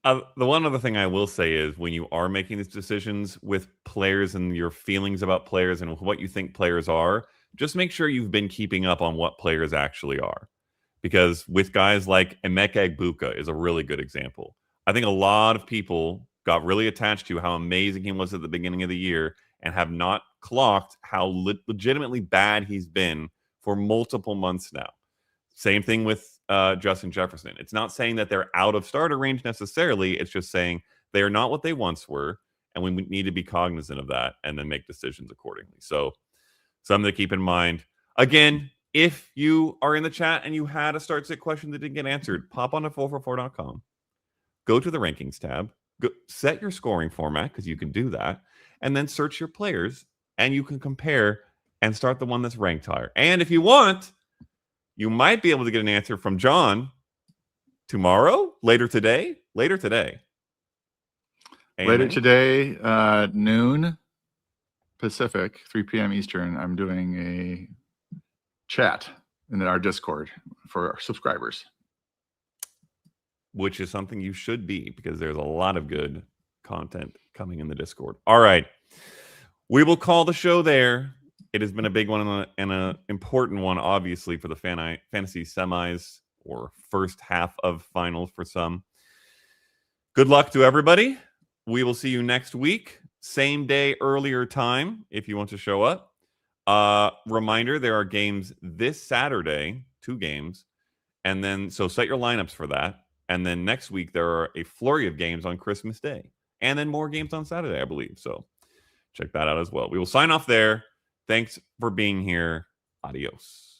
Speaker 1: The one other thing I will say is when you are making these decisions with players and your feelings about players and what you think players are, just make sure you've been keeping up on what players actually are. Because with guys like Emeka Egbuka is a really good example. I think a lot of people got really attached to how amazing he was at the beginning of the year and have not clocked how legitimately bad he's been for multiple months now. Same thing with Justin Jefferson. It's not saying that they're out of starter range necessarily. It's just saying they are not what they once were, and we need to be cognizant of that and then make decisions accordingly. So something to keep in mind. Again, if you are in the chat and you had a start sit question that didn't get answered, pop on to 444.com. Go to the rankings tab. set your scoring format, because you can do that, and then search your players, and you can compare and start the one that's ranked higher. And if you want, you might be able to get an answer from John tomorrow, later today.
Speaker 2: Later
Speaker 1: AMA.
Speaker 2: today, noon Pacific, 3 p.m. Eastern, I'm doing a chat in our Discord for our subscribers.
Speaker 1: Which is something you should be, because there's a lot of good content coming in the Discord. All right. We will call the show there. It has been a big one and an important one, obviously, for the fantasy semis, or first half of finals for some. Good luck to everybody. We will see you next week. Same day, earlier time, if you want to show up. Reminder, there are games this Saturday, 2 games. And then, so set your lineups for that. And then next week, there are a flurry of games on Christmas Day. And then more games on Saturday, I believe. So check that out as well. We will sign off there. Thanks for being here. Adios.